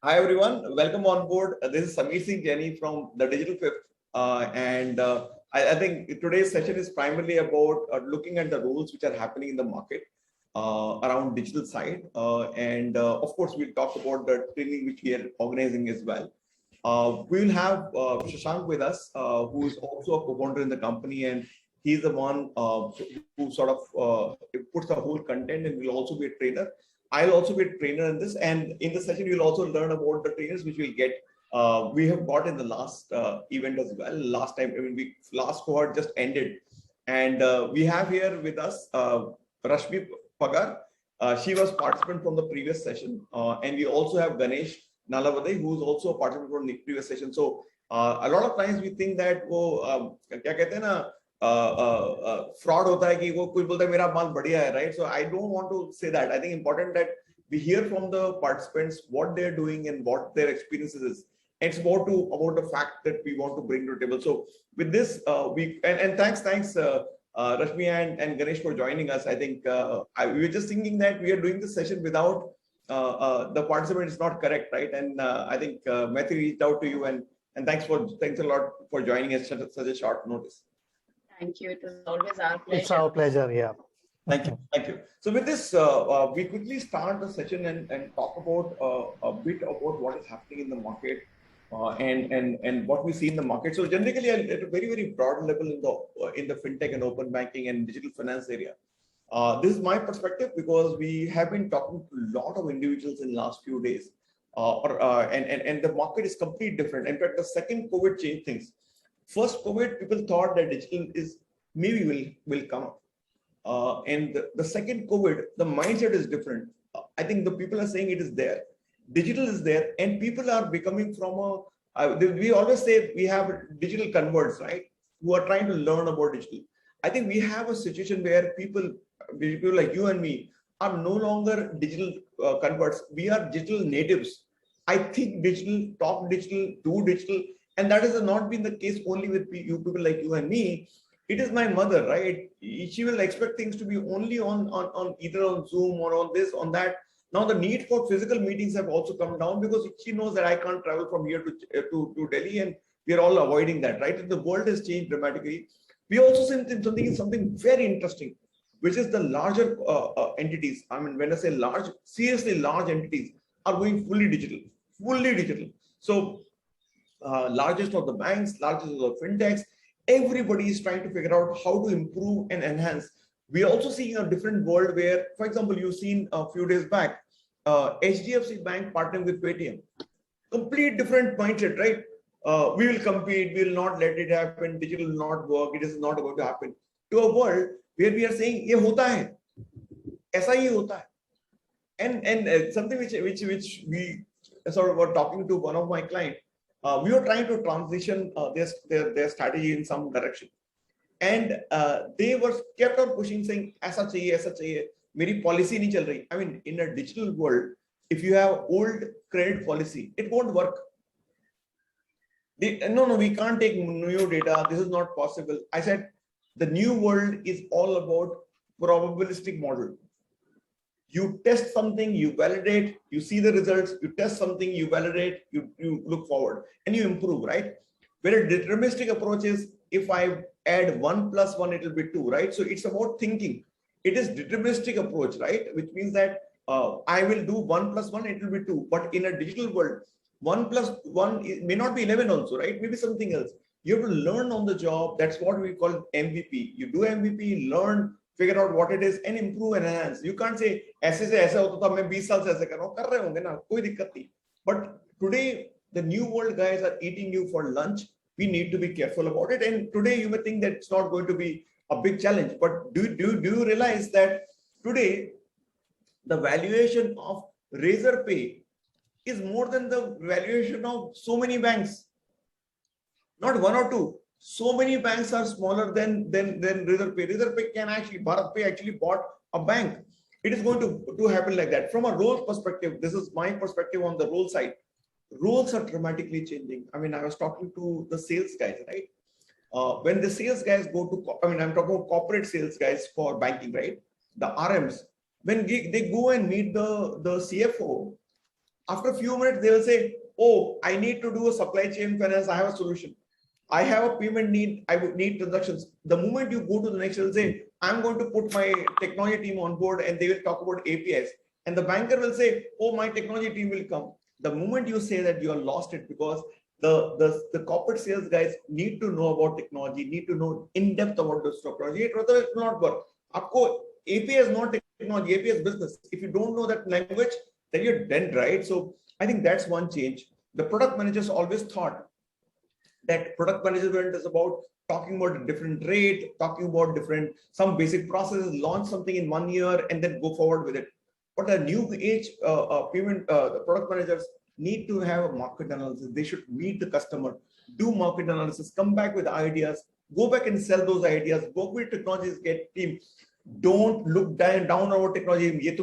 Hi everyone, welcome on board. This is Samir Singh Jenny from the Digital Fifth, and I think today's session is primarily about looking at the rules which are happening in the market around digital side, and of course we'll talk about the training which we are organizing as well. We will have Shashank with us, who is also a co-founder in the company, and he's the one who sort of puts the whole content, and will also be a trainer. I'll also be a trainer in this, and in the session you'll also learn about the trainers which we'll get. We have got in the last event as well. Last time, last cohort just ended, and we have here with us Rashmi Pagar. She was participant from the previous session, and we also have Ganesh Nalavade, who's also a participant from the previous session. So a lot of times we think that वो क्या कहते हैं ना fraud होता है कि वो कोई बोलता है मेरा माल बढ़िया है, right? So I don't want to say that. I think important that we hear from the participants what they're doing and what their experiences is. And it's about the fact that we want to bring to the table. So with this, thanks Rashmi and Ganesh for joining us. I think we were just thinking that we are doing this session without the participant is not correct, right? And I think Matthew reached out to you, and thanks a lot for joining us at such a short notice. Thank you. It was always our pleasure. It's our pleasure. Yeah. Thank you. So with this, we quickly start the session and talk about a bit about what is happening in the market and what we see in the market. So generally, at a very broad level in the fintech and open banking and digital finance area. This is my perspective because we have been talking to a lot of individuals in the last few days, and the market is completely different. In fact, the second COVID changed things. First COVID, people thought that digital is maybe will come up, and the second COVID, the mindset is different. I think the people are saying it is there, digital is there, and people are becoming from we always say we have digital converts, right? Who are trying to learn about digital. I think we have a situation where people like you and me are no longer digital converts. We are digital natives. I think digital, talk digital, do digital. And that has not been the case only with you people like you and me. It is my mother, right? She will expect things to be only on either on Zoom or on this, on that. Now the need for physical meetings have also come down because she knows that I can't travel from here to Delhi, and we are all avoiding that, right? The world has changed dramatically. We also see something very interesting, which is the larger entities. I mean, when I say large, seriously large entities are going fully digital. So largest of the banks, largest of the fintechs, everybody is trying to figure out how to improve and enhance. We are also seeing a different world where, for example, you've seen a few days back, HDFC Bank partnering with Paytm. Complete different mindset, right? We will compete, we will not let it happen, digital will not work, it is not going to happen. To a world where we are saying, ये होता है, ऐसा ही होता है. And something which we sort of were talking to one of my clients, we were trying to transition their strategy in some direction, and they were kept on pushing, saying ऐसा चाहिए, मेरी policy नहीं चल रही. I mean, in a digital world, if you have old credit policy, it won't work. No, we can't take new data. This is not possible. I said the new world is all about probabilistic model. You test something, you validate, you see the results, you test something, you validate, you look forward, and you improve, right? Where a deterministic approach is, if I add 1 + 1, it will be 2, right? So it's about thinking. It is deterministic approach, right? Which means that I will do 1 + 1, it will be 2. But in a digital world, 1 + 1 may not be 11 also, right? Maybe something else. You have to learn on the job. That's what we call MVP. You do MVP, learn, figure out what it is, and improve and enhance. You can't say ऐसे से ऐसा होता था मैं 20 साल से ऐसे कर रहा हूँ, कर रहे होंगे ना, कोई दिक्कत नहीं. But today the new world guys are eating you for lunch. We need to be careful about it. And today you may think that it's not going to be a big challenge, but do you realize that today the valuation of Razorpay is more than the valuation of so many banks? Not one or two. So many banks are smaller than Razorpay. Razorpay can actually, BharatPay actually bought a bank. It is going to happen like that. From a role perspective, this is my perspective on the role side. Roles are dramatically changing. I mean, I was talking to the sales guys, right? When the sales guys go to, I mean, I'm talking about corporate sales guys for banking, right? The RMs, when they go and meet the CFO, After a few minutes, they will say, oh, I need to do a supply chain finance. I have a solution. I have a payment need. I would need transactions. The moment you go to the next, you'll say, I'm going to put my technology team on board and they will talk about APIs. And the banker will say, oh, my technology team will come. The moment you say that, you are lost it, because the corporate sales guys need to know about technology, need to know in depth about this technology. Otherwise, it will not work. Aapko API is not technology, API is business. If you don't know that language, then you're dead, right? So I think that's one change. The product managers always thought that product management is about talking about a different rate, talking about different, some basic processes, launch something in 1 year and then go forward with it. But the new age the product managers need to have a market analysis. They should meet the customer, do market analysis, come back with ideas, go back and sell those ideas, work with technologies, get team. Don't look down our technology.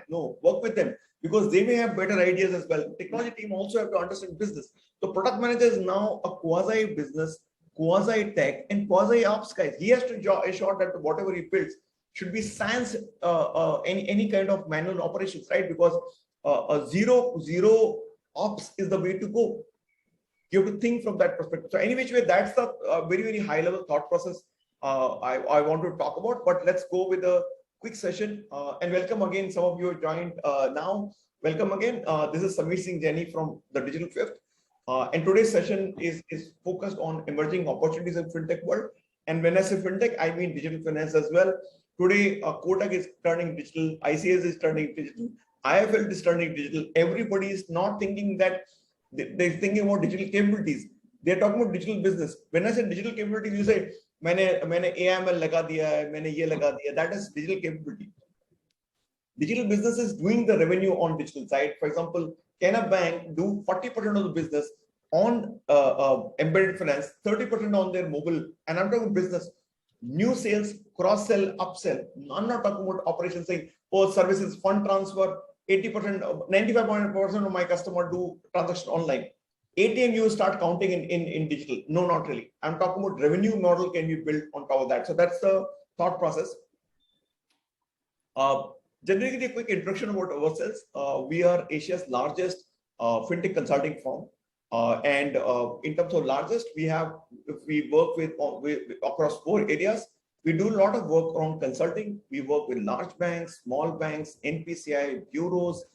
No, work with them, because they may have better ideas as well. Technology team also have to understand business. So product manager is now a quasi business, quasi tech, and quasi ops guy. He has to ensure that whatever he builds should be sans any kind of manual operations, right? Because a zero ops is the way to go. You have to think from that perspective. So any which way, that's the very high level thought process I want to talk about. But let's go with a quick session and welcome again. Some of you have joined now. Welcome again. This is Samir Singh Jaini from the Digital Fifth. And today's session is focused on emerging opportunities in fintech world. And when I say fintech, I mean digital finance as well. Today, Kotak is turning digital, ICS is turning digital, IFL is turning digital. Everybody is not thinking that they're thinking about digital capabilities. They're talking about digital business. When I say digital capabilities, you say, मैंने AML लगा दिया है, मैंने ये लगा दिया. That is digital capability. Digital business is doing the revenue on digital side. For example, can a bank do 40% of the business on embedded finance, 30% on their mobile? And I'm talking business, new sales, cross sell, upsell. I'm not talking about operations saying, oh, services, fund transfer, 80%, 95% of my customer do transaction online. ATM you start counting in digital. No, not really. I'm talking about revenue model can be built on top of that. So that's the thought process. Generally, a quick introduction about ourselves. We are Asia's largest fintech consulting firm. And in terms of largest, we work with across 4 areas. We do a lot of work around consulting. We work with large banks, small banks, NPCI, bureaus,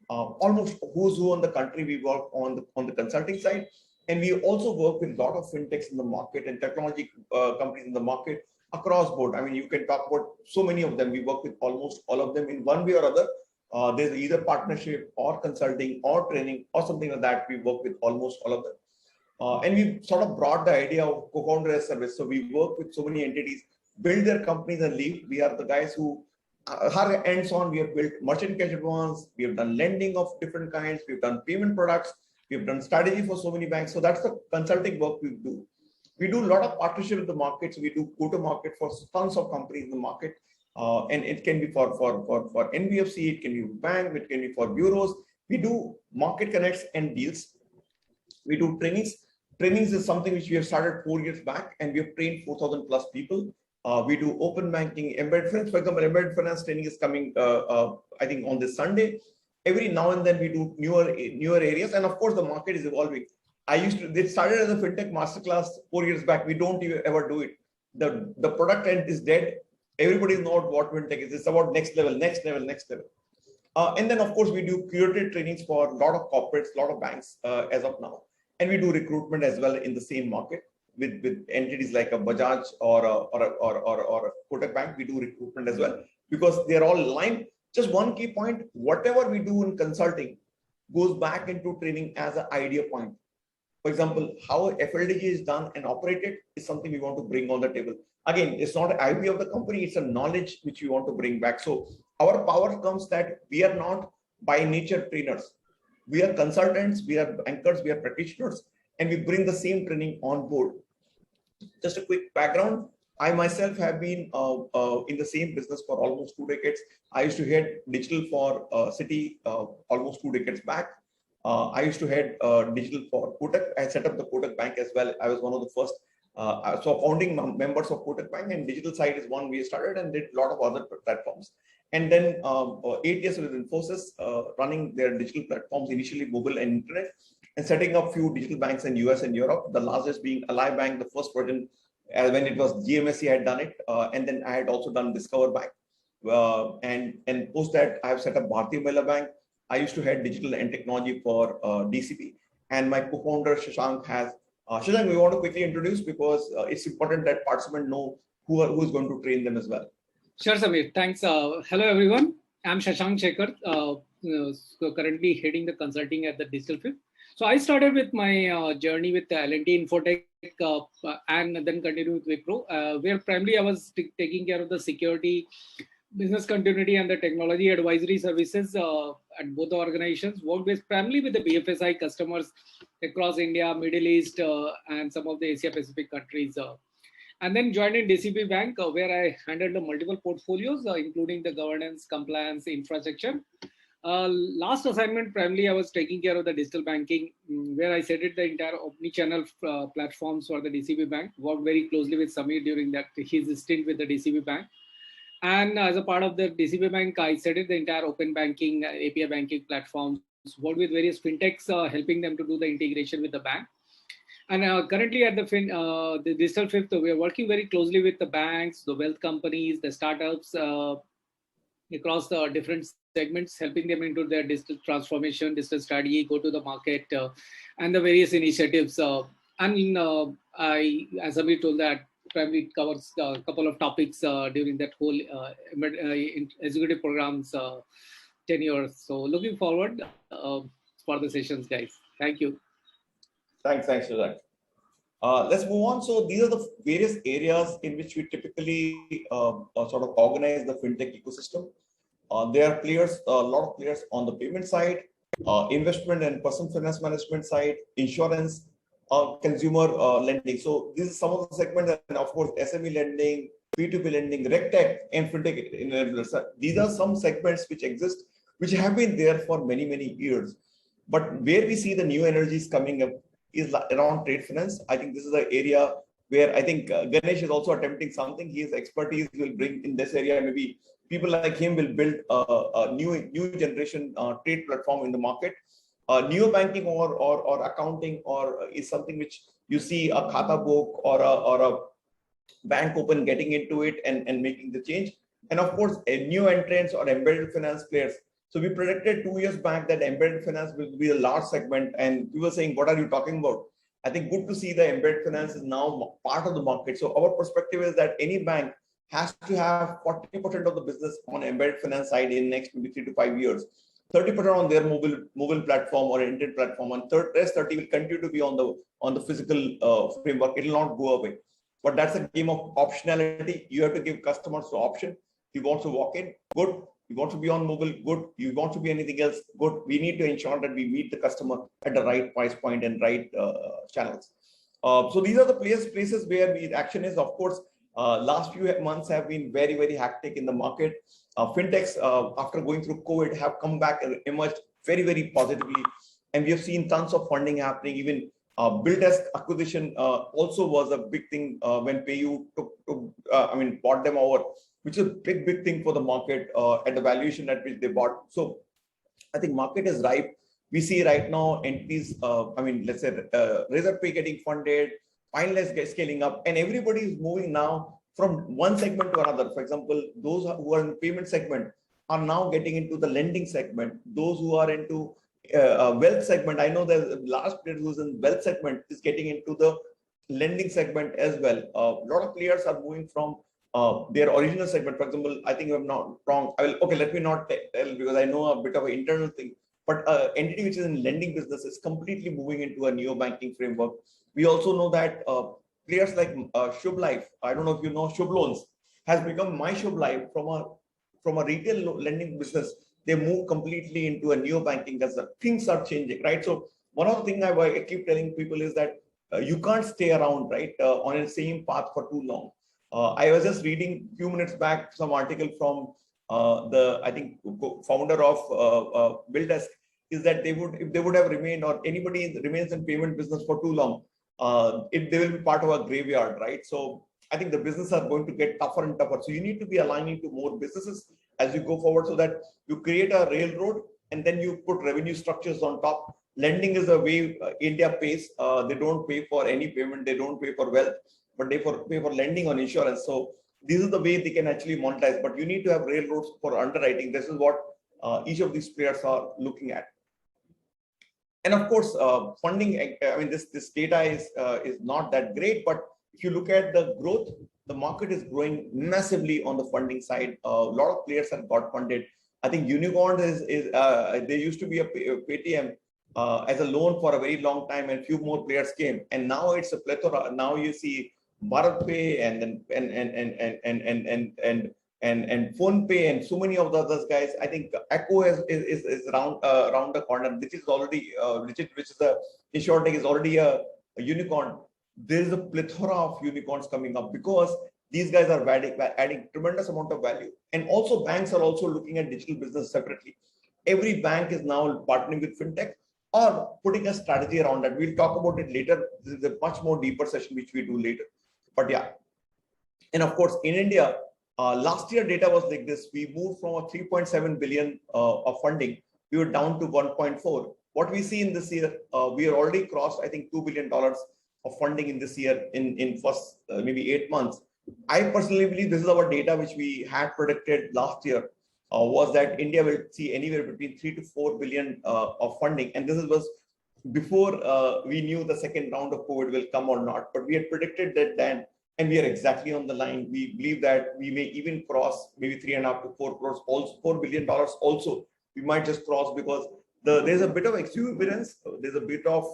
almost who's who in the country. We work on the consulting side. And we also work with a lot of fintechs in the market and technology companies in the market across board. I mean, you can talk about so many of them. We work with almost all of them in one way or other. There's either partnership or consulting or training or something like that. We work with almost all of them. And we sort of brought the idea of co-founder as service. So we work with so many entities, build their companies and leave. We are the guys who are hands-on. We have built merchant cash advance. We have done lending of different kinds. We've done payment products. We've done strategy for so many banks. So that's the consulting work we do. We do a lot of partnership with the markets. We do go-to-market for tons of companies in the market. And it can be for NBFC, it can be bank, it can be for bureaus. We do market connects and deals. We do trainings. Trainings is something which we have started 4 years back, and we have trained 4,000 plus people. We do open banking, embedded finance. For example, embedded finance training is coming, I think, on this Sunday. Every now and then we do newer areas, and of course the market is evolving. They started as a fintech masterclass 4 years back. We don't ever do it. The product end is dead. Everybody knows what fintech is. It's about next level. And then of course we do curated trainings for a lot of corporates, a lot of banks as of now. And we do recruitment as well in the same market with entities like a Bajaj or a Kotak Bank. We do recruitment as well because they're all aligned. Just one key point: whatever we do in consulting goes back into training as an idea point. For example, how FLDG is done and operated is something we want to bring on the table. Again, it's not an IP of the company, it's a knowledge which we want to bring back. So our power comes that we are not by nature trainers. We are consultants, we are bankers, we are practitioners, and we bring the same training on board. Just a quick background. I myself have been in the same business for almost 2 decades. I used to head digital for Citi almost 2 decades back. I used to head digital for Kotak. I set up the Kotak Bank as well. I was one of the first founding members of Kotak Bank, and digital side is one we started and did a lot of other platforms. and then 8 years with Infosys, running their digital platforms, initially mobile and internet, and setting up few digital banks in US and Europe. The largest being Ally Bank, the first version when it was GMSC had done it, and then I had also done Discover Bank. And post that, I have set up Bharti Mahila Bank. I used to head digital and technology for DCP, and my co-founder Shashank has. Shashank, we want to quickly introduce because it's important that participants know who is going to train them as well. Sure, Samir. Thanks. Hello, everyone. I'm Shashank Shekhar, currently heading the consulting at the Digital Fifth. So I started with my journey with L&T Infotech and then continued with Wipro, where primarily I was taking care of the security, business continuity, and the technology advisory services at both the organizations. Worked with primarily with the BFSI customers across India, Middle East, and some of the Asia Pacific countries. And then joined in DCP Bank, where I handled the multiple portfolios, including the governance, compliance, infrastructure. Last assignment, primarily, I was taking care of the digital banking, where I set it the entire omni-channel platforms for the DCP Bank. Worked very closely with Samir during that his stint with the DCP Bank. And as a part of the DCP Bank, I set it the entire open banking, API banking platforms. Worked with various fintechs, helping them to do the integration with the bank. And currently at the Digital Fifth, we are working very closely with the banks, the wealth companies, the startups across the different segments, helping them into their digital transformation, digital strategy, go to the market, and the various initiatives. As Amir told that, primarily covers a couple of topics during that whole executive program's tenure. So looking forward for the sessions, guys. Thank you. Thanks, Shashank. Let's move on. So these are the various areas in which we typically sort of organize the fintech ecosystem. There are players, a lot of players on the payment side, investment and personal finance management side, insurance, consumer lending. So this is some of the segments, and of course SME lending, P2P lending, RegTech, and fintech enablers. These are some segments which exist, which have been there for many, many years. But where we see the new energies coming up is around trade finance. I think this is the area where I think Ganesh is also attempting something. His expertise will bring in this area. Maybe people like him will build a new generation trade platform in the market. Neo banking or accounting or is something which you see a Khata book or a bank open getting into it and making the change. And of course, new entrants or embedded finance players. So we predicted 2 years back that embedded finance will be a large segment, and we were saying, what are you talking about? I think good to see the embedded finance is now part of the market. So our perspective is that any bank has to have 40% of the business on embedded finance side in next maybe 3 to 5 years, 30% on their mobile platform or internet platform, and rest 30 will continue to be on the physical framework. It will not go away. But that's a game of optionality. You have to give customers the option. If you want to walk in, good. You want to be on mobile, good. You want to be anything else, good. We need to ensure that we meet the customer at the right price point and right channels. So these are the places where the action is. Of course, last few months have been very, very hectic in the market. Fintechs, after going through COVID, have come back and emerged very, very positively. And we have seen tons of funding happening. Even BillDesk acquisition also was a big thing when PayU bought them over, which is a big thing for the market at the valuation at which they bought. So I think market is ripe. We see right now entities, let's say Razorpay getting funded, Fineless scaling up, and everybody is moving now from one segment to another. For example, those who are in the payment segment are now getting into the lending segment. Those who are into wealth segment, I know the last player who's in wealth segment is getting into the lending segment as well. A lot of players are moving from their original segment. For example, I think if I'm not wrong, let me not tell because I know a bit of an internal thing, but entity which is in lending business is completely moving into a neo banking framework. We also know that players like Shubh Life, I don't know if you know Shubh Loans, has become My Shubh Life from a retail lending business. They move completely into a neo banking as things are changing, right? So one of the things I keep telling people is that you can't stay around, right, on the same path for too long. I was just reading a few minutes back some article from I think founder of BillDesk, is that if they would have remained, or anybody remains in payment business for too long, they will be part of a graveyard, right? So I think the businesses are going to get tougher and tougher. So you need to be aligning to more businesses as you go forward, so that you create a railroad and then you put revenue structures on top. Lending is a way India pays. They don't pay for any payment. They don't pay for wealth, but they pay for lending on insurance. So this is the way they can actually monetize. But you need to have railroads for underwriting. This is what each of these players are looking at. And of course, funding. I mean, this data is not that great, but if you look at the growth, the market is growing massively on the funding side. A lot of players have got funded. I think unicorn is there used to be a Paytm as a loan for a very long time, and few more players came, and now it's a plethora. Now you see Bharat Pay and then and Phone Pay and so many of the other guys. I think Echo is around the corner. This is already which is a InsurTech is already a unicorn. There is a plethora of unicorns coming up because these guys are adding tremendous amount of value. And also banks are also looking at digital business separately. Every bank is now partnering with Fintech or putting a strategy around that. We'll talk about it later. This is a much more deeper session, which we do later. But yeah. And of course, in India, last year data was like this. We moved from a 3.7 billion of funding. We were down to 1.4. What we see in this year, we are already crossed, I think, $2 billion of funding in this year in first maybe 8 months. I personally believe this is our data which we had predicted last year, was that India will see anywhere between 3 to 4 billion of funding. And this was before we knew the second round of COVID will come or not, but we had predicted that then, and we are exactly on the line. We believe that we may even cross maybe 3.5 to 4 crores, also $4 billion also. We might just cross because there's a bit of exuberance, there's a bit of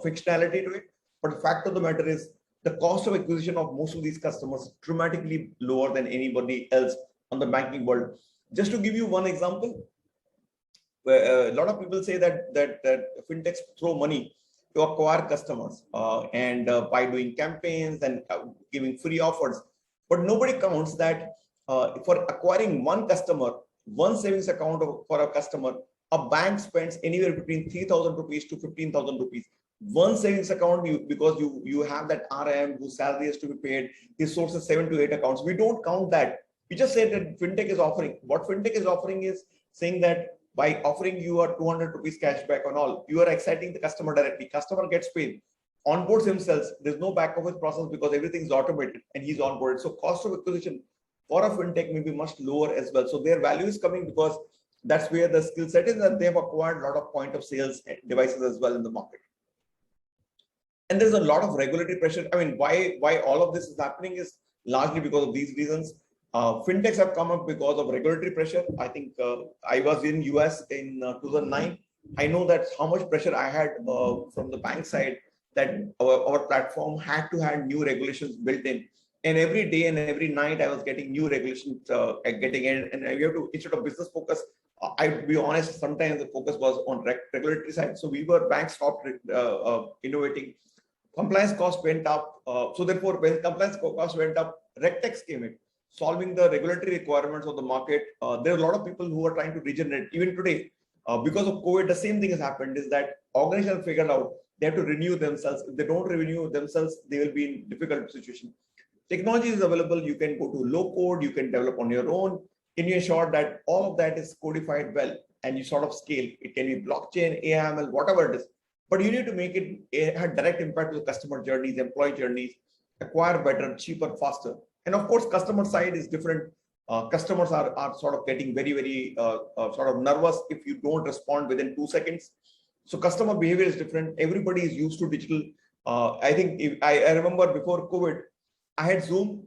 fictionality to it. But the fact of the matter is the cost of acquisition of most of these customers is dramatically lower than anybody else on the banking world. Just to give you one example, where a lot of people say that fintechs throw money to acquire customers and by doing campaigns and giving free offers, but nobody counts that for acquiring one customer, one savings account for a customer, a bank spends anywhere between 3,000 rupees to 15,000 rupees. One savings account, because you have that RM whose salary has to be paid, he sources 7 to 8 accounts. We don't count that. We just say that fintech is offering. What fintech is offering is saying that by offering you a 200 rupees cashback on all, you are exciting the customer directly. Customer gets paid, onboards himself. There's no back office process because everything is automated and he's onboarded. So cost of acquisition for a fintech may be much lower as well. So their value is coming because that's where the skill set is, and they've acquired a lot of point of sales devices as well in the market. And there's a lot of regulatory pressure. I mean, why all of this is happening is largely because of these reasons. Fintechs have come up because of regulatory pressure. I think I was in US in 2009. I know that how much pressure I had from the bank side, that our platform had to have new regulations built in. And every day and every night I was getting new regulations getting in, and you have to, instead of business focus, I'd be honest, sometimes the focus was on regulatory side. So banks stopped innovating. Compliance cost went up. So therefore, when compliance cost went up, RegTechs came in, solving the regulatory requirements of the market. There are a lot of people who are trying to regenerate. Even today, because of COVID, the same thing has happened, is that organizations figured out they have to renew themselves. If they don't renew themselves, they will be in difficult situation. Technology is available. You can go to low code, you can develop on your own. Can you ensure that all of that is codified well and you sort of scale? It can be blockchain, AML, whatever it is. But you need to make it have direct impact to the customer journeys, employee journeys, acquire better, cheaper, faster. And of course, customer side is different. Customers are sort of getting very sort of nervous if you don't respond within 2 seconds. So customer behavior is different. Everybody is used to digital. I think I remember before COVID, I had Zoom,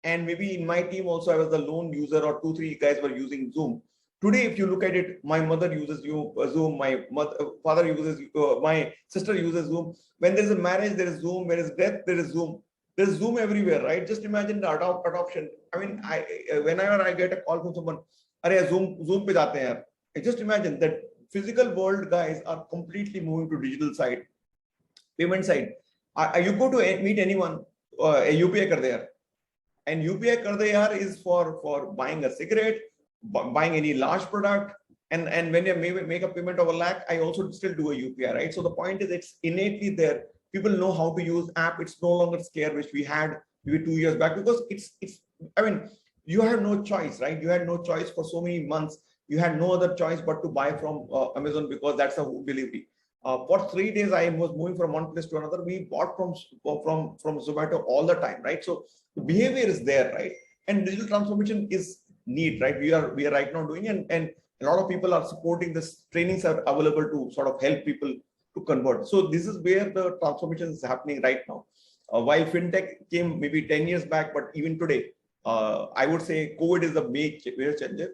and maybe in my team also I was the lone user, or 2-3 guys were using Zoom. Today, if you look at it, my mother uses Zoom, my father uses, my sister uses Zoom. When there's a marriage, there is Zoom. When there's death, there is Zoom. There's Zoom everywhere, right? Just imagine the adoption. I mean, whenever I get a call from someone, "Arey, Zoom pe jaate hain." Just imagine that physical world guys are completely moving to digital side, payment side. You go to meet anyone, UPI kar de yaar. And UPI kar de yaar is for buying a cigarette, buying any large product, and when you make a payment of 1 lakh, I also still do a UPI, right? So the point is, it's innately there. People know how to use app. It's no longer scare which we had maybe 2 years back, because it's I mean, you have no choice, right? You had no choice for so many months. You had no other choice but to buy from Amazon because that's a home delivery. For 3 days, I was moving from one place to another. We bought from Zomato all the time, right? So the behavior is there, right? And digital transformation is need, right? We are right now doing, and a lot of people are supporting this. Trainings are available to sort of help people to convert. So this is where the transformation is happening right now. While fintech came maybe 10 years back, but even today, I would say COVID is the major changer.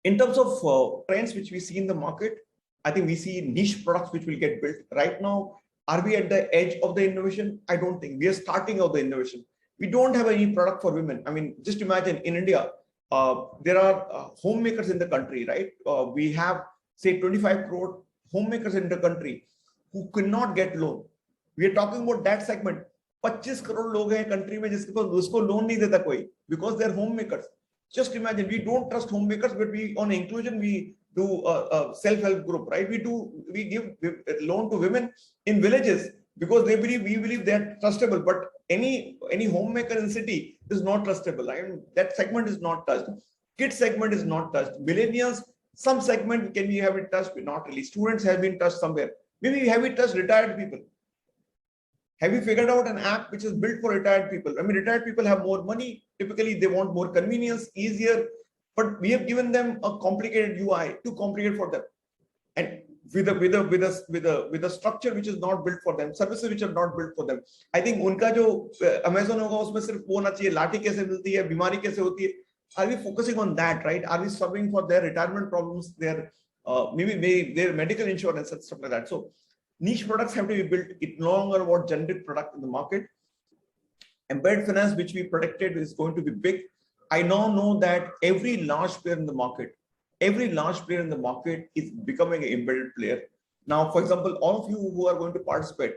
In terms of trends which we see in the market, I think we see niche products which will get built. Right now, are we at the edge of the innovation? I don't think. We are starting out the innovation. We don't have any product for women. I mean, just imagine in India, there are homemakers in the country, right? We have, say, 25 crore homemakers in the country who cannot get loan. We are talking about that segment. 25 crore लोग हैं country में जिसके पास उसको loan नहीं देता कोई, because they are homemakers. Just imagine, we don't trust homemakers, but we on inclusion we do a self-help group, right? We give loan to women in villages because we believe they're trustable. But any homemaker in city is not trustable. I mean, that segment is not touched. Kids segment is not touched. Millennials, some segment can we have it touched, but not really. Students have been touched somewhere. Maybe we have it touched retired people. Have you figured out an app which is built for retired people? I mean, retired people have more money. Typically, they want more convenience, easier. But we have given them a complicated UI, too complicated for them, and with a structure which is not built for them, services which are not built for them. I think उनका जो Amazon होगा उसमें सिर्फ वो होना चाहिए, लाठी कैसे मिलती है, बीमारी कैसे होती है. Are we focusing on that, right? Are we solving for their retirement problems, their maybe their medical insurance and stuff like that? So niche products have to be built. It's no longer about generic product in the market. Embedded finance, which we predicted, is going to be big. I now know that every large player in the market is becoming an embedded player. Now, for example, all of you who are going to participate,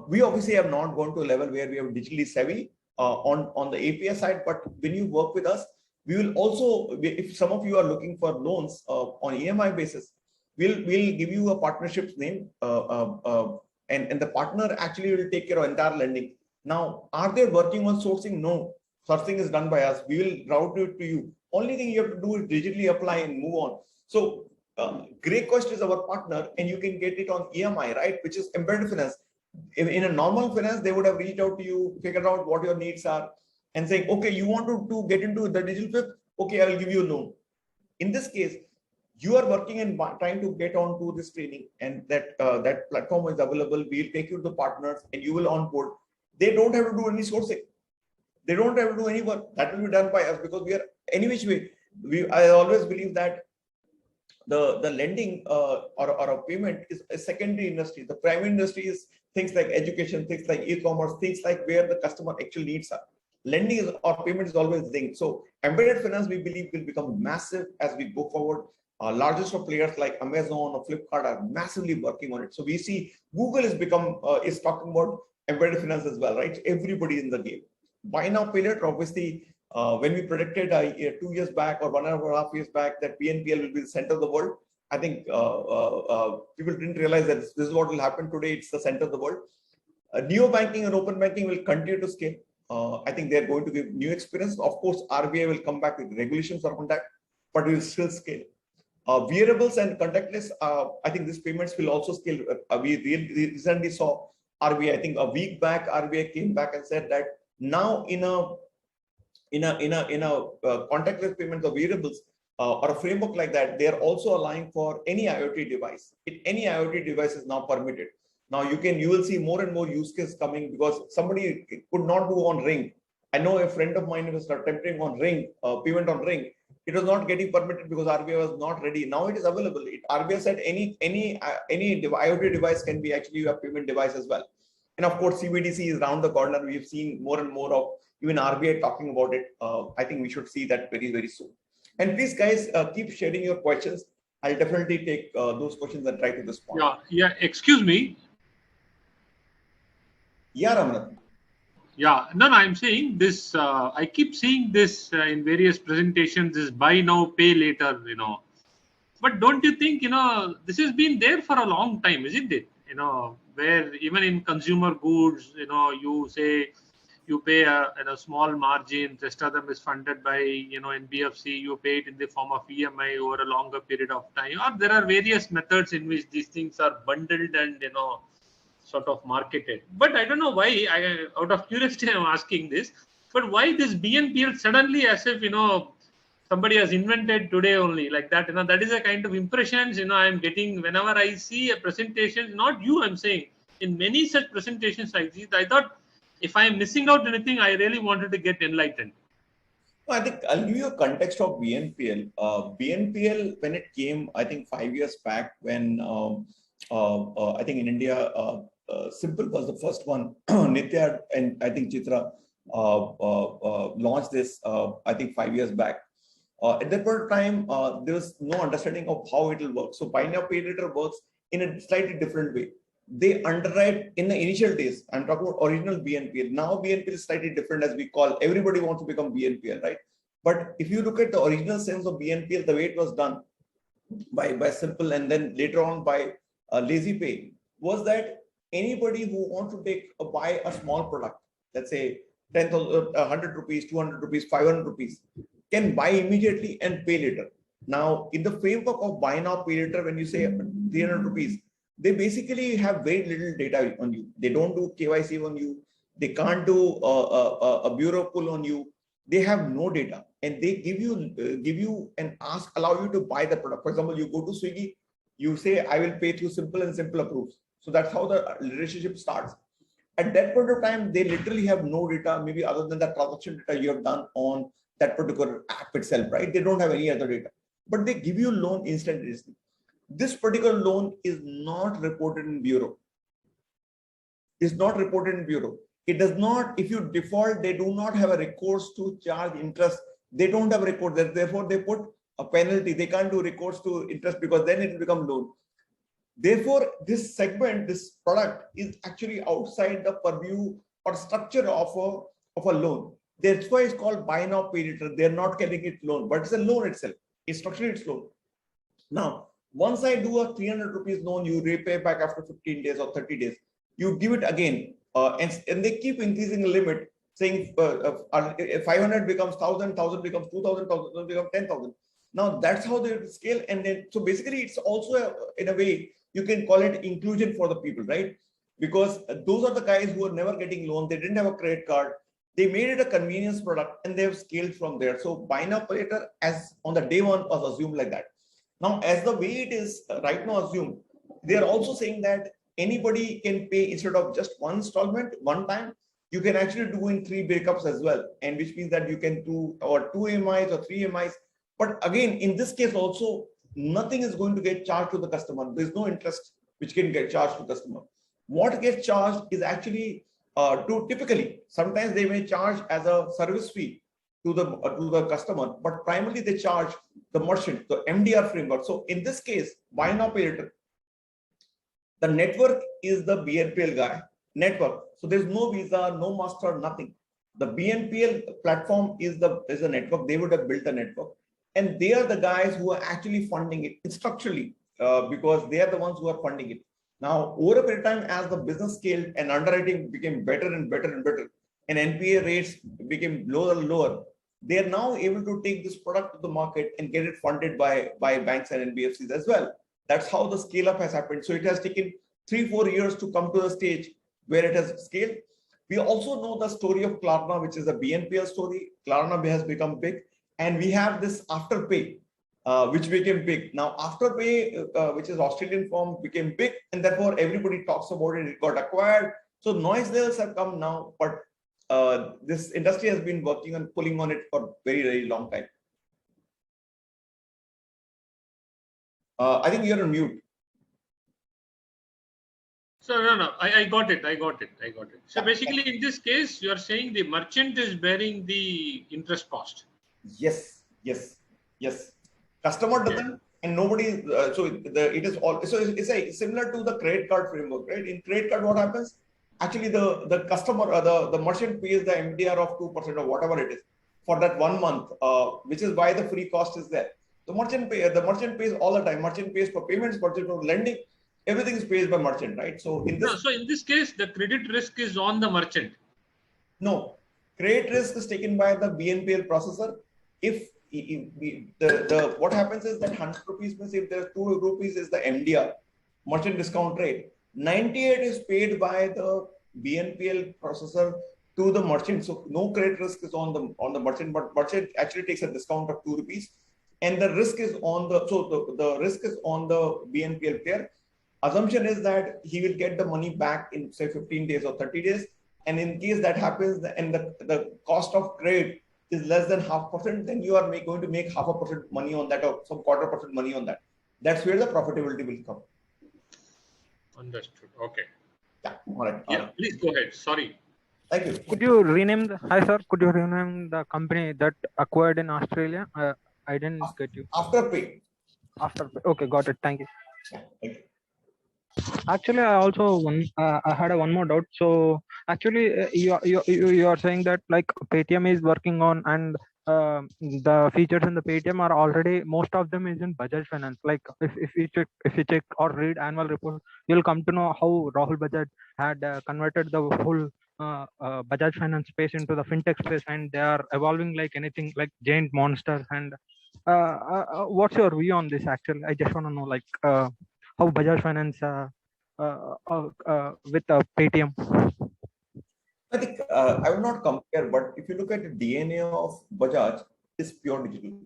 we obviously have not gone to a level where we are digitally savvy on the API side, but when you work with us, we will also, if some of you are looking for loans on EMI basis, we'll give you a partnership's name, and the partner actually will take care of entire lending. Now, are they working on sourcing? No, sourcing is done by us. We will route it to you. Only thing you have to do is digitally apply and move on. So, Greyquest is our partner, and you can get it on EMI, right? Which is embedded finance. In a normal finance, they would have reached out to you, figured out what your needs are, and saying, okay, you want to get into the digital fifth? Okay, I will give you a loan. In this case, you are working and trying to get onto this training, and that platform is available. We'll take you to the partners, and you will onboard. They don't have to do any sourcing. They don't have to do any work. That will be done by us because we are any which way. I always believe that the lending or a payment is a secondary industry. The primary industry is things like education, things like e-commerce, things like where the customer actual needs are. Lending is or payment is always linked. So embedded finance, we believe, will become massive as we go forward. Largest of players like Amazon or Flipkart are massively working on it. So we see Google is talking about embedded finance as well, right? Everybody in the game. Buy now, pay later. Obviously, when we predicted 2 years back or 1.5 years back that BNPL will be the center of the world, I think people didn't realize that this is what will happen today. It's the center of the world. Neo banking and open banking will continue to scale. I think they're going to give new experience. Of course, RBI will come back with regulations around that, but we will still scale. Wearables and contactless, I think these payments will also scale. We recently saw RBI, I think a week back, RBI came back and said that now in a contactless payments of wearables or a framework like that, they are also allowing for any IoT device. Any IoT device is now permitted. Now you will see more and more use cases coming because somebody could not do on Ring. I know a friend of mine was attempting on Ring, payment on Ring. It was not getting permitted because RBI was not ready. Now it is available. RBI said any IoT device can be actually a payment device as well. And of course, CBDC is around the corner. We've seen more and more of even RBI talking about it. I think we should see that very, very soon. And please, guys, keep sharing your questions. I'll definitely take those questions and try to respond. Yeah. Excuse me. Yeah, Ramnath. Yeah, no, I'm saying this. I keep seeing this in various presentations. This buy now, pay later. But don't you think this has been there for a long time, isn't it? Where even in consumer goods, you say you pay a small margin, rest of them is funded by NBFC, you pay it in the form of EMI over a longer period of time, or there are various methods in which these things are bundled and sort of marketed. But I don't know why, out of curiosity I'm asking this, but why this BNPL suddenly, as if somebody has invented today only, like that. That is a kind of impressions I'm getting whenever I see a presentation. Not you, I'm saying, in many such presentations I see. I thought, if I am missing out anything, I really wanted to get enlightened. I think I'll give you a context of BNPL. BNPL, when it came, I think 5 years back, when I think in India, Simple was the first one. Nitya and I think Chitra launched this, I think 5 years back. At that point of time, there was no understanding of how it will work. So Buy Now Pay Later works in a slightly different way. They underwrite in the initial days. I'm talking about original BNPL. Now BNPL is slightly different, as we call. Everybody wants to become BNPL, right? But if you look at the original sense of BNPL, the way it was done by Simple and then later on by Lazy Pay, was that anybody who wants to buy a small product, let's say 10,000, 100 rupees, 200 rupees, 500 rupees, can buy immediately and pay later. Now, in the framework of Buy Now Pay Later, when you say 300 rupees, they basically have very little data on you. They don't do KYC on you. They can't do a bureau pull on you. They have no data, and they give you and allow you to buy the product. For example, you go to Swiggy, you say, I will pay through Simple, and Simple approves. So that's how the relationship starts. At that point of time, they literally have no data, maybe other than the transaction data you have done on that particular app itself, right? They don't have any other data, but they give you loan instantaneously. This particular loan is not reported in bureau. It's not reported in bureau. It does not, if you default, they do not have a recourse to charge interest. They don't have a record. Therefore, they put a penalty. They can't do recourse to interest because then it will become loan. Therefore, this segment, this product is actually outside the purview or structure of a loan. That's why it's called Buy Now Pay Later. They're not calling it loan, but it's a loan itself. It's structured, it's loan. Now, once I do a 300 rupees loan, you repay back after 15 days or 30 days. You give it again, and they keep increasing the limit, saying 500 becomes 1,000, 1,000 becomes 2,000, 2,000 becomes 10,000. Now that's how they scale, and then so basically it's also in a way you can call it inclusion for the people, right? Because those are the guys who are never getting loan. They didn't have a credit card. They made it a convenience product, and they have scaled from there. So Buy Now Pay Later, as on the day one, was assumed like that. Now, as the way it is right now assumed, they are also saying that anybody can pay instead of just one installment, one time. You can actually do in 3 breakups as well, and which means that you can do or 2 EMIs or 3 EMIs. But again, in this case also, nothing is going to get charged to the customer. There's no interest which can get charged to the customer. What gets charged is actually typically, sometimes they may charge as a service fee to the customer, but primarily they charge the merchant, the MDR framework. So in this case, Buy Now Pay Later, the network is the BNPL guy network. So there's no Visa, no Master, nothing. The BNPL platform is the network. They would have built a network, and they are the guys who are actually funding it structurally because they are the ones who are funding it. Now, over a period of time, as the business scaled and underwriting became better and better and better, and NPA rates became lower and lower, they are now able to take this product to the market and get it funded by banks and NBFCs as well. That's how the scale up has happened. So it has taken 3-4 years to come to the stage where it has scaled. We also know the story of Klarna, which is a BNPL story. Klarna has become big, and we have this Afterpay, which became big. Now, Afterpay, which is Australian firm, became big, and therefore everybody talks about it. It got acquired. So noise levels have come now, but this industry has been working on pulling on it for a very, very long time. I think you're on mute. So no, I got it. So basically, in this case, you are saying the merchant is bearing the interest cost. Yes. Customer doesn't, and nobody. So it is all. So it's similar to the credit card framework, right? In credit card, what happens? Actually, the customer, the merchant pays the MDR of 2% or whatever it is for that 1 month, which is why the free cost is there. The merchant pays all the time. Merchant pays for payments, merchant for lending. Everything is paid by merchant, right? So in this, so in this case, the credit risk is on the merchant. No, Credit risk is taken by the BNPL processor. If what happens is that 100 rupees means if there's 2 rupees is the MDR, merchant discount rate, 98 is paid by the BNPL processor to the merchant. So no credit risk is on the merchant, but merchant actually takes a discount of 2 rupees, and the risk is on the risk is on the BNPL player. Assumption is that he will get the money back in say 15 days or 30 days. And in case that happens and the cost of credit is less than 0.5%, then you are going to make 0.5% money on that or some 1/4% money on that. That's where the profitability will come. Understood. Okay. Yeah. All right. Yeah. Please go ahead. Sorry. Thank you. Could you rename hi sir? Could you rename the company that acquired in Australia? I didn't get you. Afterpay. Afterpay. Okay, got it. Thank you. Yeah. Thank you. Actually, I had one more doubt. So actually, you are saying that like Paytm is working on, and the features in the Paytm are already, most of them is in Bajaj Finance. Like if you check or read annual report, you'll come to know how Rahul Bajaj had converted the whole Bajaj Finance space into the fintech space, and they are evolving like anything, like giant monsters. And what's your view on this? Actually, I just want to know like how Bajaj Finance with Paytm. I think I will not compare, but if you look at the DNA of Bajaj, it's pure digital.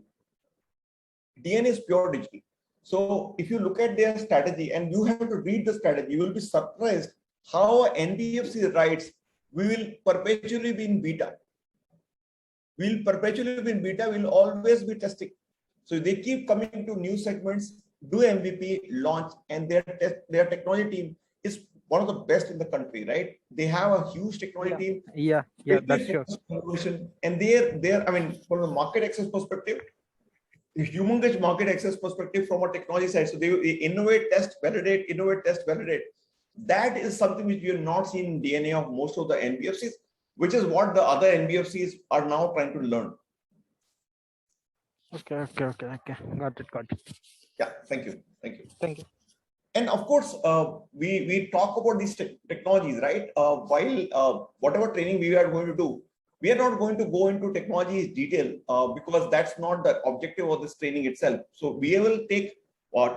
DNA is pure digital. So if you look at their strategy and you have to read the strategy, you will be surprised how NBFC writes, we will perpetually be in beta. We'll perpetually be in beta, we'll always be testing. So they keep coming to new segments, do MVP, launch, and their technology team is one of the best in the country, right? They have a huge technology team. Yeah, that's sure. And they're, I mean, from the market access perspective, a humongous market access perspective from a technology side. So they innovate, test, validate, innovate, test, validate. That is something which you have not seen in DNA of most of the NBFCs, which is what the other NBFCs are now trying to learn. Okay. Got it. Yeah, thank you. And of course, we talk about these technologies, right? While whatever training we are going to do, we are not going to go into technology detail because that's not the objective of this training itself. So we will take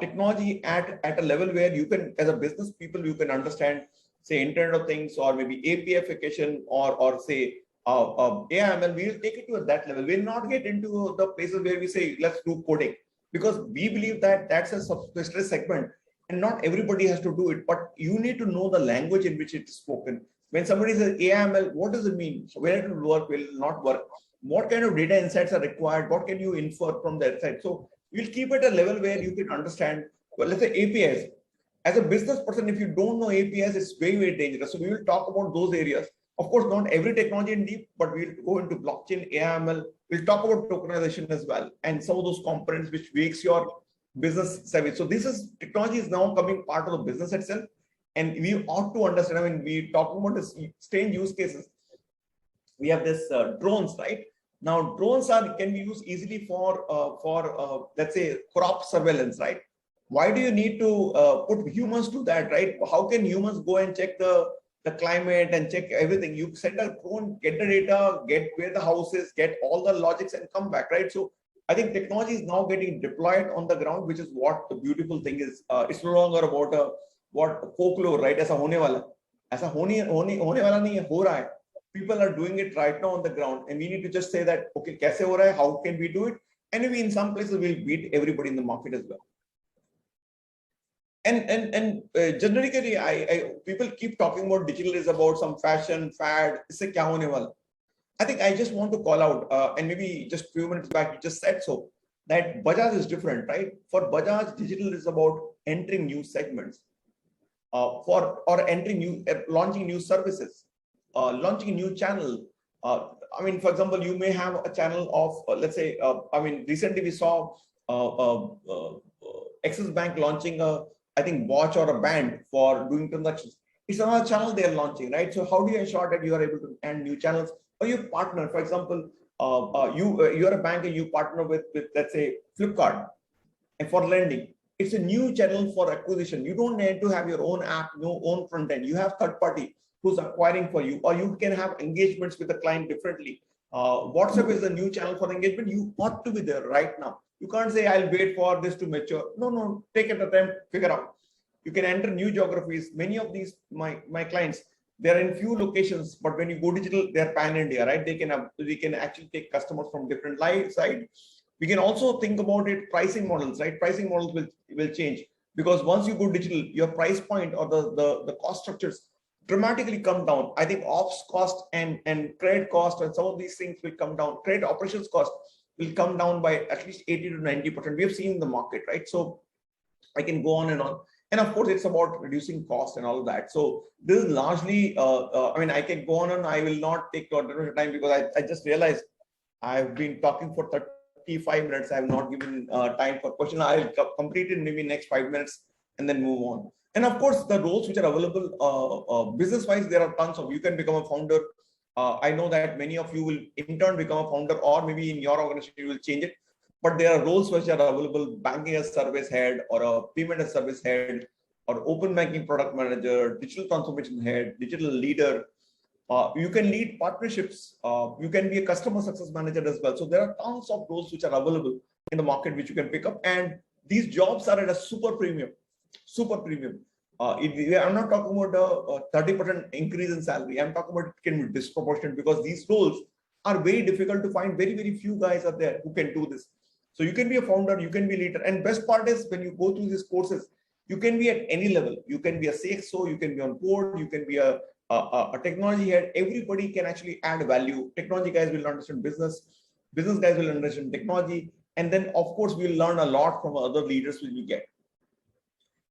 technology at a level where you can, as a business people, you can understand, say, Internet of Things or maybe API-fication or say AIML. We will take it to that level. We will not get into the places where we say, let's do coding, because we believe that that's a specialist segment and not everybody has to do it. But you need to know the language in which it's spoken. When somebody says AIML, what does it mean? So where it will work, will not work? What kind of data insights are required? What can you infer from that side? So we'll keep it at a level where you can understand, well, let's say APIs. As a business person, if you don't know APIs, it's very, very dangerous. So we will talk about those areas. Of course, not every technology in deep, but we'll go into blockchain, AIML. We'll talk about tokenization as well, and some of those components which makes your business savvy. So technology is now coming part of the business itself. And we ought to understand, I mean, we talk about this strange use cases. We have this drones, right? Now, drones can be used easily for let's say, crop surveillance, right? Why do you need to put humans to that, right? How can humans go and check the climate and check everything? You send a drone, get the data, get where the house is, get all the logics and come back, right? So I think technology is now getting deployed on the ground, which is what the beautiful thing is. It's no longer about what folklore, right? ऐसा होने वाला, ऐसा होने वाला नहीं है, हो रहा है. People are doing it right now on the ground, and we need to just say that, okay, कैसे हो रहा है? How can we do it? And maybe in some places we'll beat everybody in the market as well. And generally, people keep talking about digital is about some fashion fad. इससे क्या होने वाला? I think I just want to call out, and maybe just a few minutes back you just said so, that Bajaj is different, right? For Bajaj, digital is about entering new segments, launching new services, launching a new channel. I mean, for example, you may have a channel of, let's say, I mean, recently we saw Axis Bank launching I think, watch or a band for doing transactions. It's another channel they are launching, right? So how do you ensure that you are able to add new channels? Or you partner, for example, you're a bank and you partner with let's say Flipkart and for lending. it's a new channel for acquisition. You don't need to have your own app, your own front end. You have third party who's acquiring for you, or you can have engagements with the client differently. WhatsApp is a new channel for engagement. You ought to be there right now. You can't say, I'll wait for this to mature. No, take an attempt, figure out. You can enter new geographies. Many of these, my clients, they're in few locations, but when you go digital, they're pan-India, right? They can actually take customers from different side. We can also think about it, pricing models, right? Pricing models will change, because once you go digital, your price point or the cost structures dramatically come down. I think ops cost and credit cost and some of these things will come down. Credit operations cost will come down by at least 80 to 90%. We have seen in the market, right? So I can go on and on. And of course, it's about reducing cost and all of that. So this is largely, I mean, I can go on and I will not take a lot of time, because I just realized I've been talking for 35 minutes. I have not given time for question. I'll complete it maybe next 5 minutes and then move on. And of course, the roles which are available business-wise, there are tons of. You can become a founder. I know that many of you will in turn become a founder, or maybe in your organization you will change it. But there are roles which are available: banking as service head, or a payment as service head, or open banking product manager, digital transformation head, digital leader. You can lead partnerships. You can be a customer success manager as well. So there are tons of roles which are available in the market which you can pick up. And these jobs are at a super premium. I'm not talking about a 30% increase in salary. I'm talking about it can be disproportionate, because these roles are very difficult to find. Very, very few guys are there who can do this. So you can be a founder, you can be a leader. And best part is, when you go through these courses, you can be at any level. You can be a CXO, you can be on board, you can be a technology head. Everybody can actually add value. Technology guys will understand business guys will understand technology. And then of course, we'll learn a lot from other leaders which we get.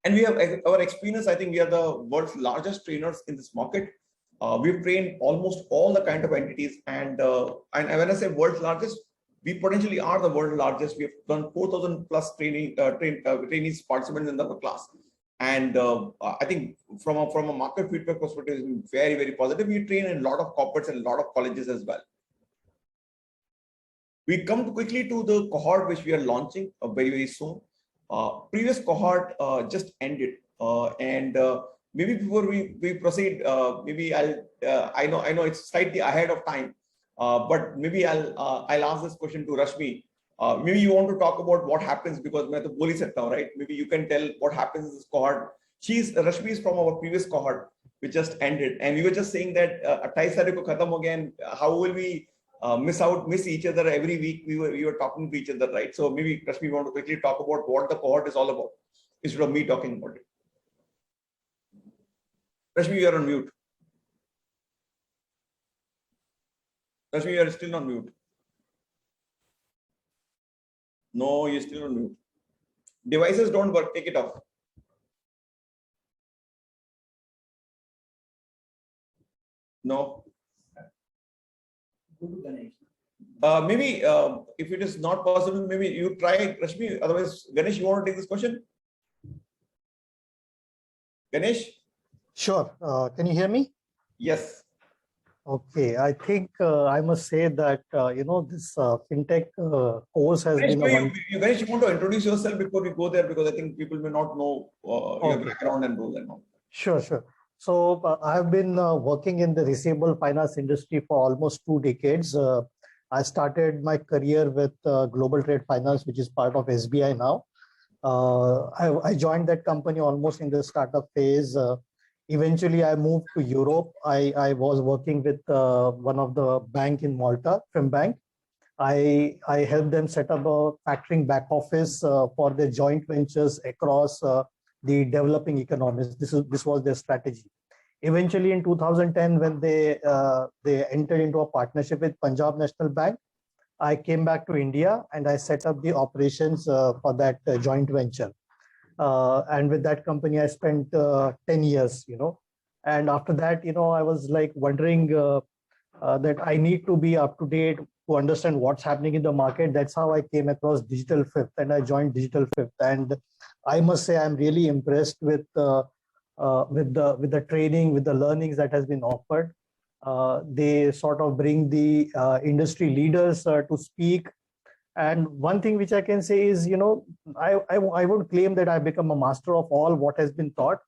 And we have our experience. I think we are the world's largest trainers in this market. We've trained almost all the kind of entities. And when I say world's largest, we potentially are the world's largest. We have done 4,000 plus trainees participants in the class. And I think from a market feedback perspective, it's been very, very positive. We train in a lot of corporates and a lot of colleges as well. We come quickly to the cohort which we are launching very, very soon. Previous cohort just ended, and maybe before we proceed, maybe I know it's slightly ahead of time, but maybe I'll ask this question to Rashmi. Maybe you want to talk about what happens, because मैं तो बोल ही सकता हूँ, right? Maybe you can tell what happens in this cohort. Rashmi is from our previous cohort, which just ended, and we were just saying that 28 तारीख को खत्म हो गया, and how will we miss each other every week? We were talking to each other, right? So maybe Rashmi, want to quickly talk about what the cohort is all about, instead of me talking about it. Rashmi, you are on mute. Rashmi, you are still on mute. No, you're still on mute. Devices don't work. Take it off. No. Maybe if it is not possible, maybe you try, Rashmi. Otherwise, Ganesh, you want to take this question? Ganesh? Sure. Can you hear me? Yes. Okay. I think I must say that, this fintech course has been a one. Ganesh, you want to introduce yourself before we go there, because I think people may not know your background and role and all. Sure. So I have been working in the receivable finance industry for almost 2 decades. I started my career with Global Trade Finance, which is part of SBI now. I joined that company almost in the startup phase. Eventually, I moved to Europe. I was working with one of the bank in Malta, Fintech. I helped them set up a factoring back office for their joint ventures across the developing economies. This was their strategy. Eventually, in 2010, when they entered into a partnership with Punjab National Bank, I came back to India and I set up the operations for that joint venture. And with that company, I spent 10 years, and after that, I was like wondering that I need to be up to date to understand what's happening in the market. That's how I came across Digital Fifth, and I joined Digital Fifth. And I must say, I'm really impressed with the training, with the learnings that has been offered. They sort of bring the industry leaders to speak. And one thing which I can say is, I would claim that I become a master of all what has been taught.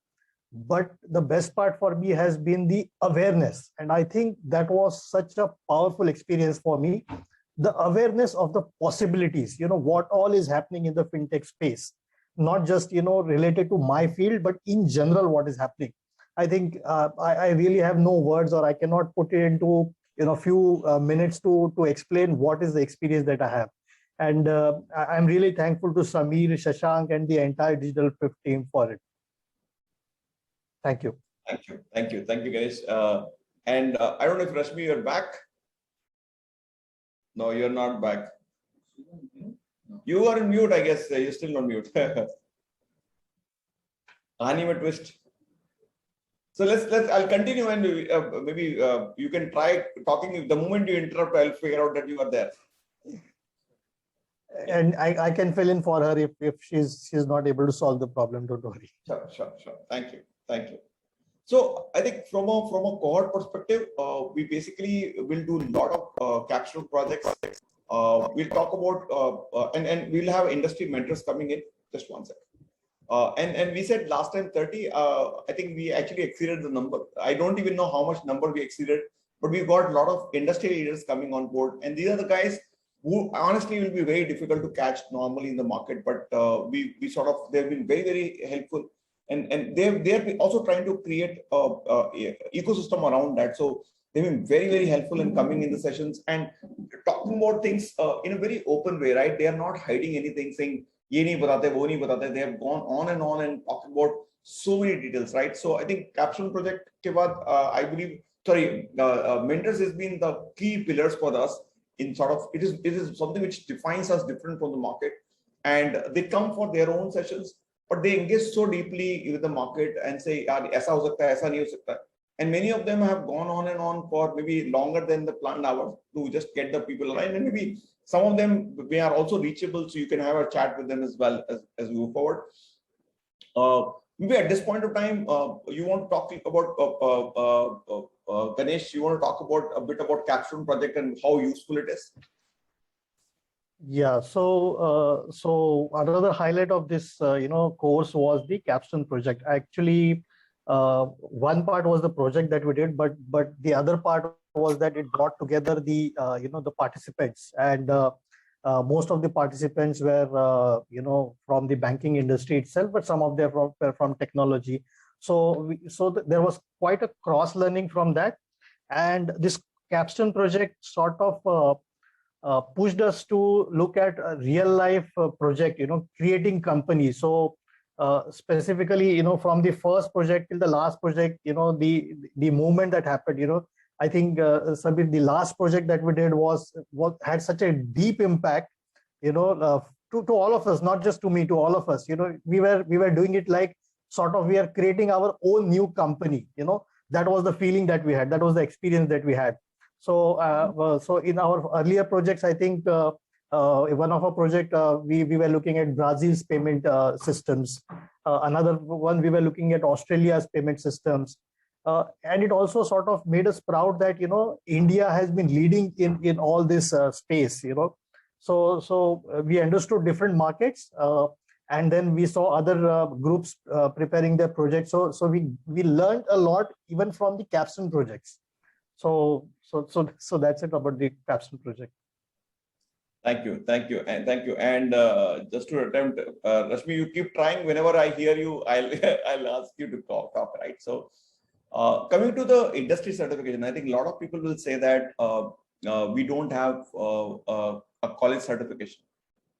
But the best part for me has been the awareness. And I think that was such a powerful experience for me. The awareness of the possibilities, what all is happening in the fintech space, not just, related to my field, but in general, what is happening. I think I really have no words, or I cannot put it into, few minutes to explain what is the experience that I have. And I'm really thankful to Samir, Shashank, and the entire Digital Fifth team for it. Thank you. Thank you, guys. And I don't know if Rashmi, you're back. No, you're not back. You are in mute, I guess. You're still on mute. Anime twist. So I'll continue, and maybe you can try talking. The moment you interrupt, I'll figure out that you are there. And I can fill in for her if she's not able to solve the problem. Don't worry. Sure. Thank you. So I think from a cohort perspective, we basically will do a lot of capstone projects. We'll talk about and we'll have industry mentors coming in. Just one second. And we said last time 30. I think we actually exceeded the number. I don't even know how much number we exceeded, but we've got a lot of industry leaders coming on board, and these are the guys who honestly will be very difficult to catch normally in the market. But they've been very, very helpful. And they're also trying to create ecosystem around that. So they've been very, very helpful in coming in the sessions and talking about things in a very open way, right? They are not hiding anything, saying ye nahi batate, wo nahi batate. They have gone on and talking about so many details, right? So I think Capstone project ke baad, I believe, mentors has been the key pillars for us in sort of, it is something which defines us different from the market, and they come for their own sessions. But they engage so deeply with the market and say, aisa ho sakta hai, aisa nahi ho sakta. And many of them have gone on and on for maybe longer than the planned hours to just get the people aligned. And maybe some of them, we are also reachable, so you can have a chat with them as well as we move forward. Maybe at this point of time, you want to talk about Ganesh, you want to talk about a bit about Capstone project and how useful it is? Yeah, so another highlight of this course was the Capstone project. Actually, one part was the project that we did, but the other part was that it brought together the the participants, and most of the participants were from the banking industry itself, but some of them from technology. So there was quite a cross learning from that, and this Capstone project sort of pushed us to look at a real life project, creating companies. So specifically, from the first project till the last project, the movement that happened, I think Sabir, the last project that we did had such a deep impact, to all of us, not just to me, to all of us. We were doing it like sort of we are creating our own new company. That was the feeling that we had. That was the experience that we had. So in our earlier projects, I think one of our project we were looking at Brazil's payment systems. Another one, we were looking at Australia's payment systems. And it also sort of made us proud that India has been leading in all this space. So we understood different markets, and then we saw other groups preparing their projects. So we learned a lot even from the Capstone projects. So that's it about the Capstone project. Thank you. And just to attempt, Rashmi, you keep trying. Whenever I hear you, I'll ask you to talk, right? So coming to the industry certification, I think a lot of people will say that we don't have a college certification.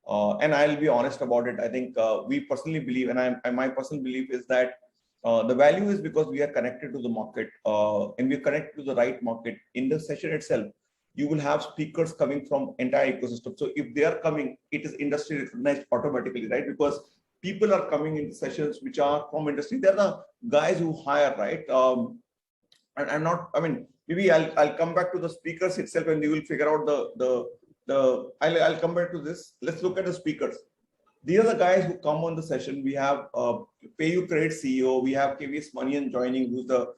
And I'll be honest about it. I think we personally believe, and my personal belief is that the value is because we are connected to the market, and we're connected to the right market. In the session itself, you will have speakers coming from entire ecosystem. So if they are coming, it is industry recognized automatically, right? Because people are coming into sessions which are from industry. They're the guys who hire, right? And I'm not, I mean, maybe I'll come back to the speakers itself, and you will figure out I'll come back to this. Let's look at the speakers. These are the guys who come on the session. We have Pay You Credit CEO. We have KVS Manian joining, who's the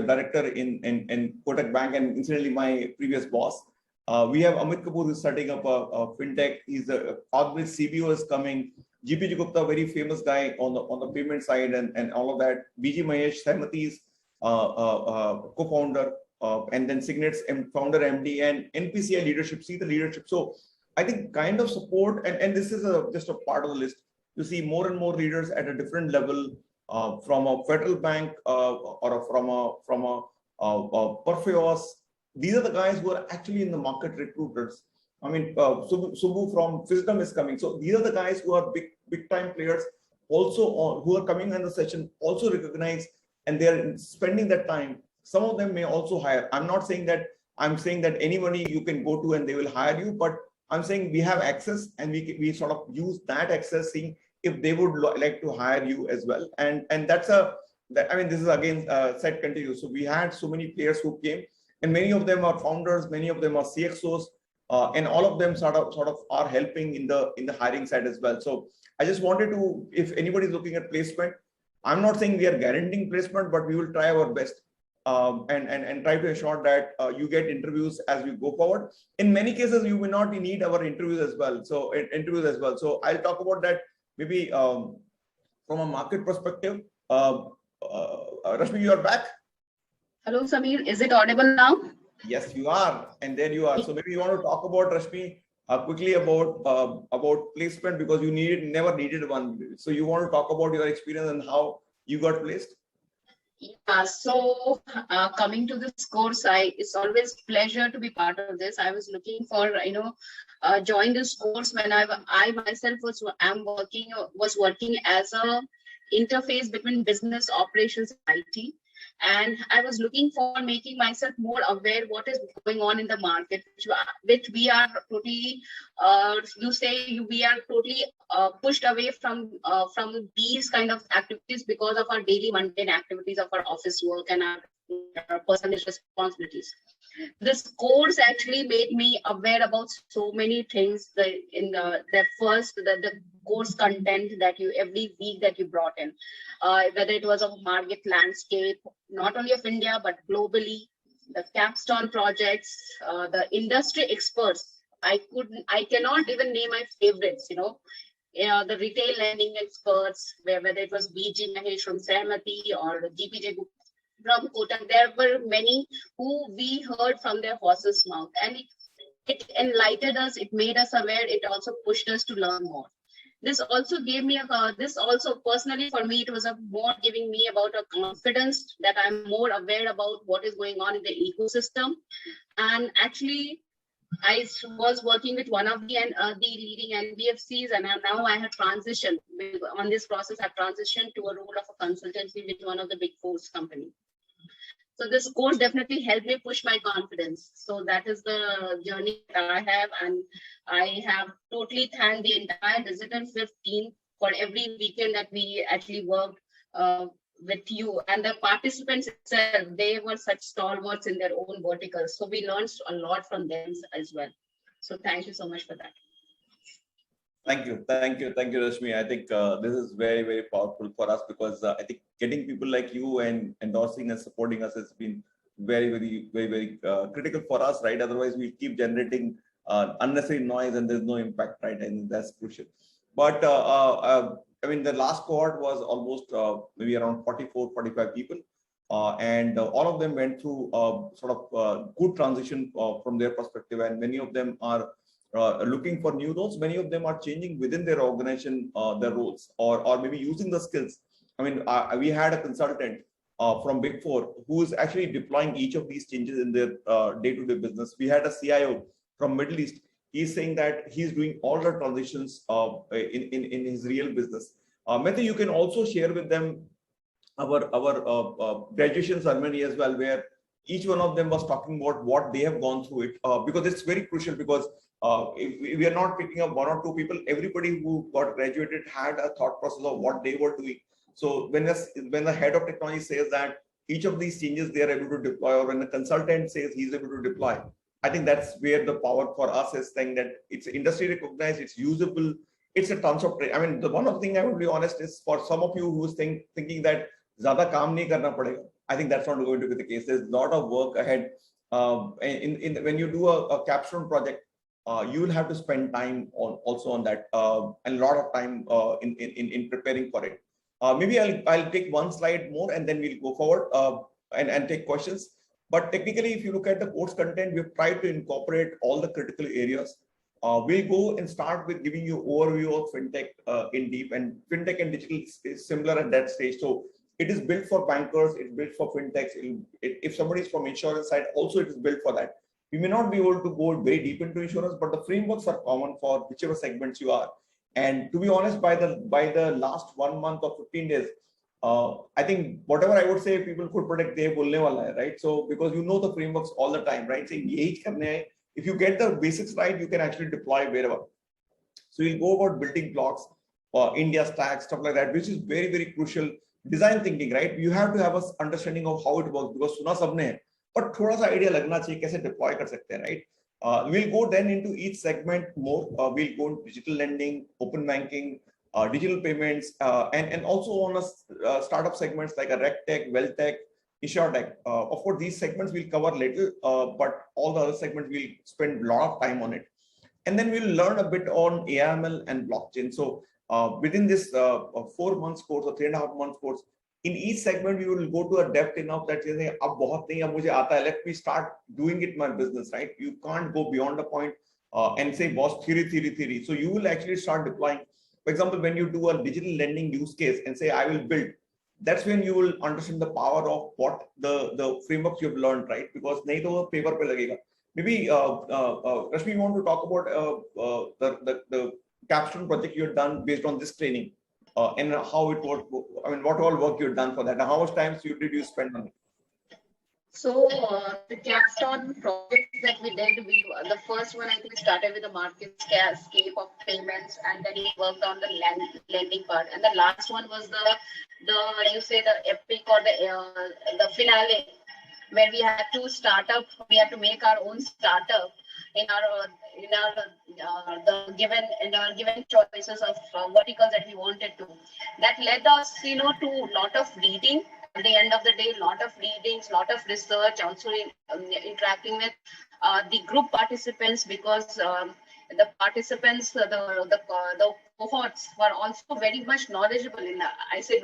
director in Kotak Bank, and incidentally my previous boss. We have Amit Kapoor who's setting up a fintech. He's a Cognizant CBO is coming. GPG Gupta, very famous guy on the payment side and all of that. BG Mahesh Sahmati's co-founder and then Signet's founder MD and NPCI leadership. See the leadership. So I think kind of support and this is just a part of the list. You see more and more leaders at a different level from a federal bank or from a Perfios. These are the guys who are actually in the market recruiters. I mean, Subbu from Wisdom is coming. So these are the guys who are big time players also who are coming in the session, also recognize and they're spending that time. Some of them may also hire. I'm saying that anybody you can go to and they will hire you, but I'm saying we have access and we sort of use that access, seeing if they would like to hire you as well. And that's I mean, this is again set continues. So we had so many players who came and many of them are founders, many of them are CXOs. And all of them sort of are helping in the hiring side as well. So I just wanted to, if anybody is looking at placement, I'm not saying we are guaranteeing placement, but we will try our best and try to ensure that you get interviews as we go forward. In many cases, you may not need our interviews as well. So I'll talk about that maybe from a market perspective. Rashmi, you are back. Hello, Samir. Is it audible now? Yes, you are, and there you are. So maybe you want to talk about, Rashmi, quickly about placement, because you never needed one. So you want to talk about your experience and how you got placed? Yeah. So coming to this course, it's always pleasure to be part of this. I was looking for join this course when I myself was working as a interface between business operations and IT. And I was looking for making myself more aware what is going on in the market, which we are totally, we are totally pushed away from these kind of activities because of our daily mundane activities of our office work and our personal responsibilities. This course actually made me aware about so many things. The course content that you every week that you brought in, whether it was of market landscape, not only of India but globally, the capstone projects, the industry experts. I cannot even name my favorites. The retail lending experts, whether it was BG Mahesh from Sahmati or GPJ from Kotak, there were many who we heard from their horse's mouth, and it enlightened us. It made us aware. It also pushed us to learn more. This also gave me this also personally for me, it was more giving me about a confidence that I'm more aware about what is going on in the ecosystem. And actually, I was working with one of the leading NBFCs, and now I have transitioned on this process. I've transitioned to a role of a consultancy with one of the big four companies. So this course definitely helped me push my confidence. So that is the journey that I have, and I have totally thanked the entire Digital Fifth team for every weekend that we actually worked with you, and the participants itself. They were such stalwarts in their own verticals. So we learned a lot from them as well. So thank you so much for that. Thank you, Rashmi. I think this is very, very powerful for us, because I think getting people like you and endorsing and supporting us has been very, very, very, very critical for us, right? Otherwise, we keep generating unnecessary noise and there's no impact, right? And that's crucial. But I mean, the last cohort was almost maybe around 44, 45 people. And all of them went through sort of good transition from their perspective, and many of them are looking for new roles. Many of them are changing within their organization their roles, or maybe using the skills. I mean, we had a consultant from Big Four who is actually deploying each of these changes in their day-to-day business. We had a CIO from Middle East. He's saying that he's doing all the transitions in his real business. Matthew, you can also share with them our graduation ceremony as well, where each one of them was talking about what they have gone through it, because it's very crucial, because if we are not picking up one or two people. Everybody who got graduated had a thought process of what they were doing. So when the head of technology says that each of these changes they are able to deploy, or when the consultant says he's able to deploy, I think that's where the power for us is, saying that it's industry recognized, it's usable, it's a tons of trade. I mean, the one of the thing I would be honest is, for some of you who's thinking that ज़्यादा काम नहीं करना पड़ेगा, I think that's not going to be the case. There's a lot of work ahead. when you do a capstone project, you will have to spend time also on that, and a lot of time in preparing for it. Maybe I'll take one slide more and then we'll go forward and take questions. But technically, if you look at the course content, we've tried to incorporate all the critical areas. We'll go and start with giving you overview of fintech in deep, and fintech and digital is similar at that stage. So it is built for bankers, it's built for fintechs. If somebody is from insurance side, also it is built for that. We may not be able to go very deep into insurance, but the frameworks are common for whichever segments you are. And to be honest, by the last 1 month or 15 days, I think whatever I would say, people could predict they bolne wala hai, right? So because you know the frameworks all the time, right? Saying yahi karne hai. If you get the basics right, you can actually deploy wherever. So we'll go about building blocks, India stack, stuff like that, which is very, very crucial. Design thinking, right? You have to have an understanding of how it works, because suna sabne hai, but thoda sa idea lagna chahiye kaise deploy kar sakte hain, right? We'll go then into each segment more. We'll go into digital lending, open banking, digital payments, and also on a startup segments like a RegTech, WealthTech, InsurTech. Of course, these segments we'll cover little, but all the other segments we'll spend a lot of time on it. And then we'll learn a bit on AML and blockchain. So within this 4 months course or 3.5 months course, in each segment, we will go to a depth enough that you say, "Ab bahut nahi, ab mujhe aata hai, let me start doing it my business," right? You can't go beyond a point and say, "Boss, theory." So you will actually start deploying. For example, when you do a digital lending use case and say, "I will build," that's when you will understand the power of what the frameworks you've learned, right? Because nahi to paper pe lagega. Maybe Rashmi, you want to talk about the capstone project you have done based on this training, and how it worked. I mean, what all work you've done for that, and how much time did you spend on it? So the capstone projects that we did, the first one I think we started with the market scape of payments, and then we worked on the lending part, and the last one was the you say the epic or the finale, where we had to we had to make our own startup in our given choices of verticals that we wanted to. That led us, to a lot of reading. At the end of the day, lot of readings, lot of research, also interacting with the group participants, because the participants, the cohorts were also very much knowledgeable in that. I say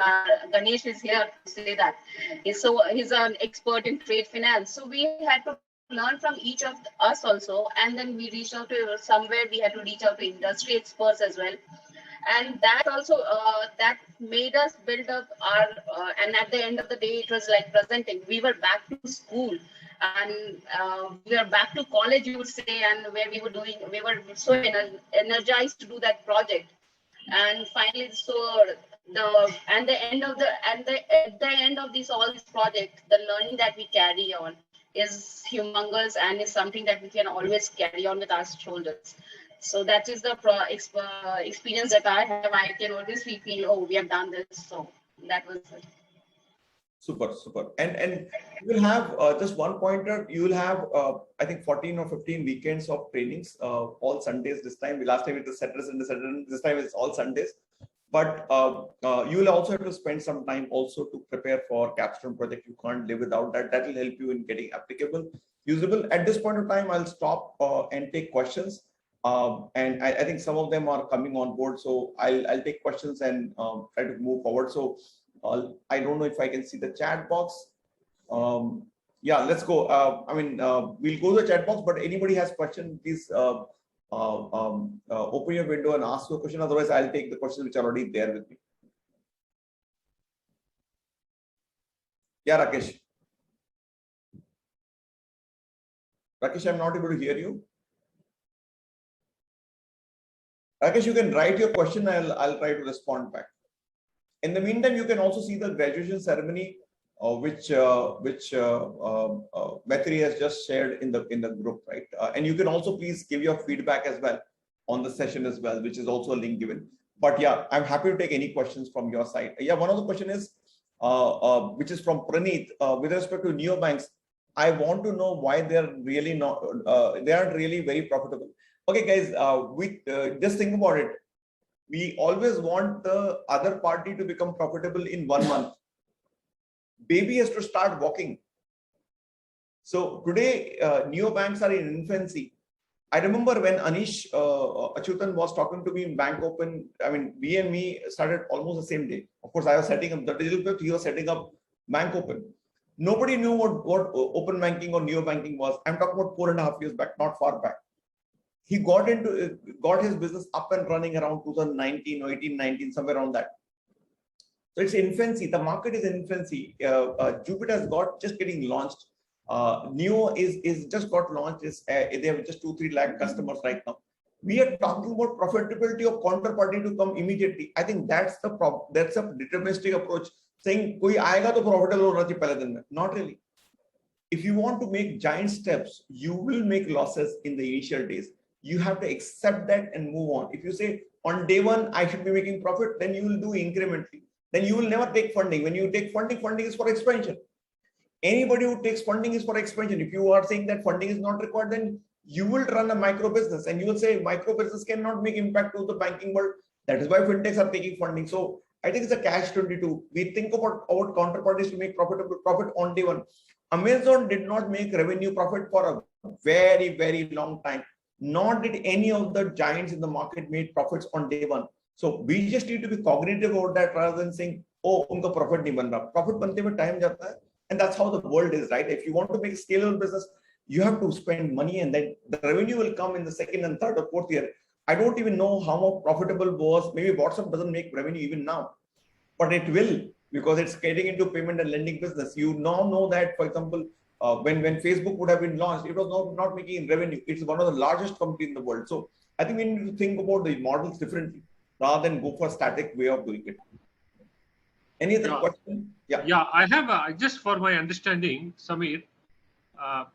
Ganesh is here to say that. He's an expert in trade finance. So we had to learn from each of us also, and then we reached out to somewhere. We had to reach out to industry experts as well. And that also that made us build up our and at the end of the day, it was like presenting. We were back to school, and we were back to college, you would say, and where we were so energized to do that project. And finally, at the end of all these projects, the learning that we carry on is humongous, and is something that we can always carry on with our shoulders. So that is the experience that I have. I can always feel, oh, we have done this. So that was it. Super. And you will have just one pointer. You will have, I think, 14 or 15 weekends of trainings, all Sundays this time. Last time it was Saturdays and Saturday. This time it's all Sundays. But you will also have to spend some time also to prepare for capstone project. You can't live without that. That will help you in getting applicable, usable. At this point of time, I'll stop and take questions. And I think some of them are coming on board. So I'll take questions and try to move forward. So I don't know if I can see the chat box. Yeah, let's go. We'll go to the chat box, but anybody has questions, please open your window and ask your question. Otherwise, I'll take the questions which are already there with me. Yeah, Rakesh. Rakesh, I'm not able to hear you. Rakesh, you can write your question. I'll try to respond back. In the meantime, you can also see the graduation ceremony, which Maitri has just shared in the group, right? And you can also please give your feedback as well on the session as well, which is also a link given. But yeah, I'm happy to take any questions from your side. Yeah, one of the question is, which is from Praneeth, with respect to neobanks. I want to know why they're really not, they aren't really very profitable. Okay, guys, we just think about it. We always want the other party to become profitable in 1 month. Baby has to start walking. So today, neobanks are in infancy. I remember when Anish Achyutan was talking to me in Bank Open. I mean, we and me started almost the same day. Of course, I was setting up the digital pivot. He was setting up Bank Open. Nobody knew what open banking or neo banking was. I'm talking about 4.5 years back, not far back. He got his business up and running around 2019 or 18, 19, somewhere around that. So it's infancy. The market is in infancy. Jupiter has got just getting launched. Neo is just got launched. They have just 2-3 lakh customers right now. We are talking about profitability of counterparty to come immediately. I think that's a deterministic approach. Saying koi aayega to profitable hona chahiye pehle din mein. Not really. If you want to make giant steps, you will make losses in the initial days. You have to accept that and move on. If you say on day one I should be making profit, then you will do incrementally. Then you will never take funding. When you take funding, funding is for expansion. Anybody who takes funding is for expansion. If you are saying that funding is not required, then you will run a micro business and you will say micro business cannot make impact to the banking world. That is why fintechs are taking funding. So I think it's a catch-22. We think about our counterparties to make profit on day one. Amazon did not make revenue profit for a very, very long time. Nor did any of the giants in the market make profits on day one. So we just need to be cognitive about that rather than saying, oh, unka profit nahi ban raha. Profit bante mein time jata hai. And that's how the world is, right? If you want to make a scalable business, you have to spend money and then the revenue will come in the second and third or fourth year. I don't even know how profitable was. Maybe WhatsApp doesn't make revenue even now, but it will because it's getting into payment and lending business. You now know that, for example, when Facebook would have been launched, it was not making revenue. It's one of the largest companies in the world. So I think we need to think about the models differently rather than go for a static way of doing it. Any other question? Yeah, I have just for my understanding, Samir,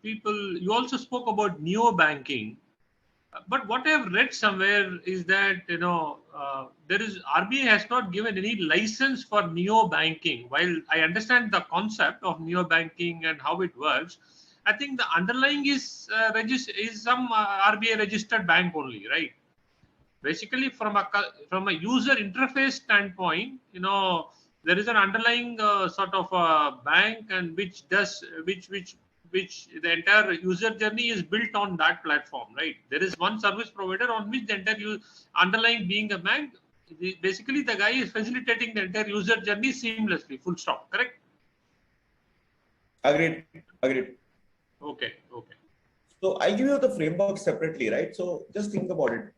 you also spoke about neo banking, but what I have read somewhere is that RBI has not given any license for neo banking. While I understand the concept of neo banking and how it works, I think the underlying is some RBI registered bank only, right? Basically, from a user interface standpoint, there is an underlying sort of bank, and which the entire user journey is built on that platform, right? There is one service provider on which the entire underlying being a bank. Basically, the guy is facilitating the entire user journey seamlessly. Full stop. Correct? Agreed. Okay. So I'll give you the framework separately, right? So just think about it.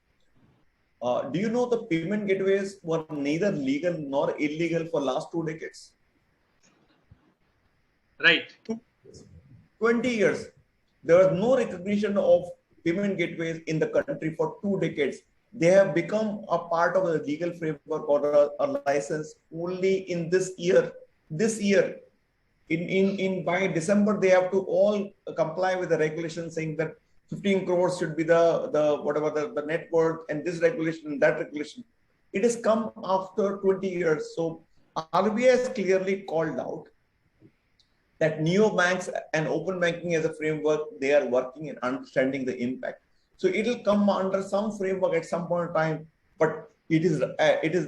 Do you know the payment gateways were neither legal nor illegal for last 2 decades? Right. 20 years. There was no recognition of payment gateways in the country for 2 decades. They have become a part of the legal framework or a license only in this year. By December, they have to all comply with the regulation saying that 15 crores should be the net worth and this regulation and that regulation. It has come after 20 years. So RBI has clearly called out that neobanks and open banking as a framework, they are working and understanding the impact. So it will come under some framework at some point in time, but it is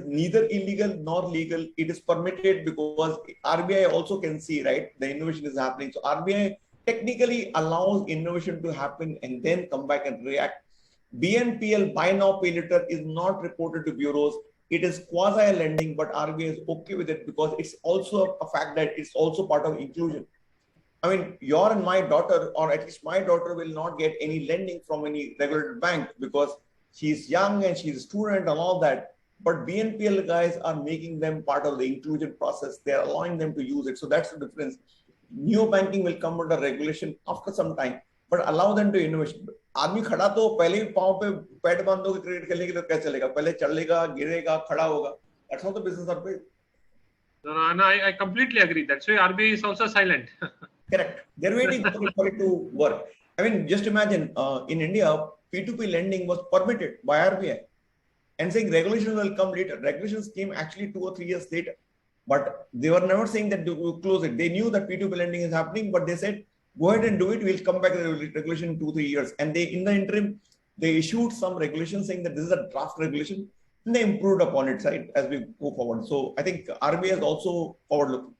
neither illegal nor legal. It is permitted because RBI also can see, right, the innovation is happening. So RBI technically allows innovation to happen and then come back and react. BNPL, buy now, pay later, is not reported to bureaus. It is quasi lending, but RBI is okay with it because it's also a fact that it's also part of inclusion. I mean, your and my daughter, or at least my daughter, will not get any lending from any regulated bank because she's young and she's a student and all that. But BNPL guys are making them part of the inclusion process. They're allowing them to use it. So that's the difference. Neo banking will come under regulation after some time, but allow them to innovation. आदमी खड़ा तो पहले ही पांव पे pad बांध के credit करने के लिए कैसे चलेगा? पहले चलेगा, गिरेगा, खड़ा होगा. That's how the business are built. No, I completely agree. That's why RBI is also silent. Correct. They're waiting for it to work. I mean, just imagine in India, P2P lending was permitted by RBI and saying regulation will come later. Regulations came actually 2 or 3 years later, but they were never saying that to close it. They knew that P2P lending is happening, but they said, go ahead and do it. We'll come back to the regulation in 2-3 years. And in the interim, they issued some regulations saying that this is a draft regulation, and they improved upon it, right, as we go forward. So I think RBI is also forward looking.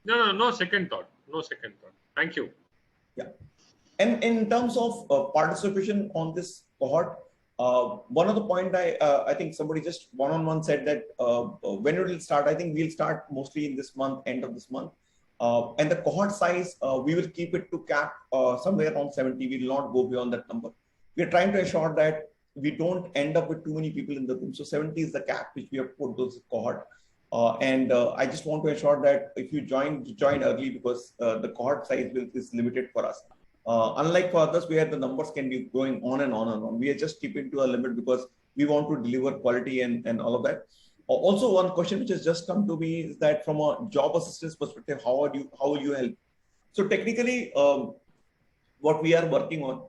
No second thought. Thank you. Yeah. And in terms of participation on this cohort, one of the point I think somebody just one-on-one said that when it will start, I think we'll start mostly in this month, end of this month. And the cohort size, we will keep it to cap somewhere around 70. We will not go beyond that number. We are trying to ensure that we don't end up with too many people in the room. So 70 is the cap which we have put those cohort. And I just want to ensure that if you join early, because the cohort size is limited for us. Unlike for others, where the numbers can be going on and on and on, we are just keeping to a limit because we want to deliver quality and all of that. Also, one question which has just come to me is that from a job assistance perspective, how will you help? So technically, what we are working on,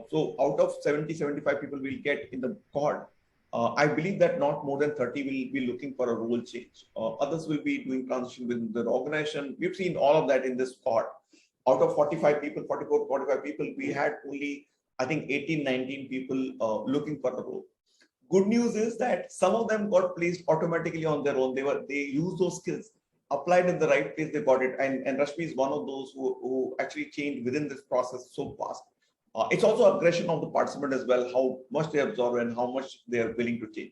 so out of 70-75 people we'll get in the cohort, I believe that not more than 30 will be looking for a role change. Others will be doing transition within the organization. We've seen all of that in this cohort. Out of 45 people, 44, 45 people, we had only, I think, 18, 19 people looking for a role. Good news is that some of them got placed automatically on their own. They used those skills, applied in the right place, they got it. And Rashmi is one of those who actually changed within this process so fast. It's also aggression of the participant as well, how much they absorb and how much they are willing to change.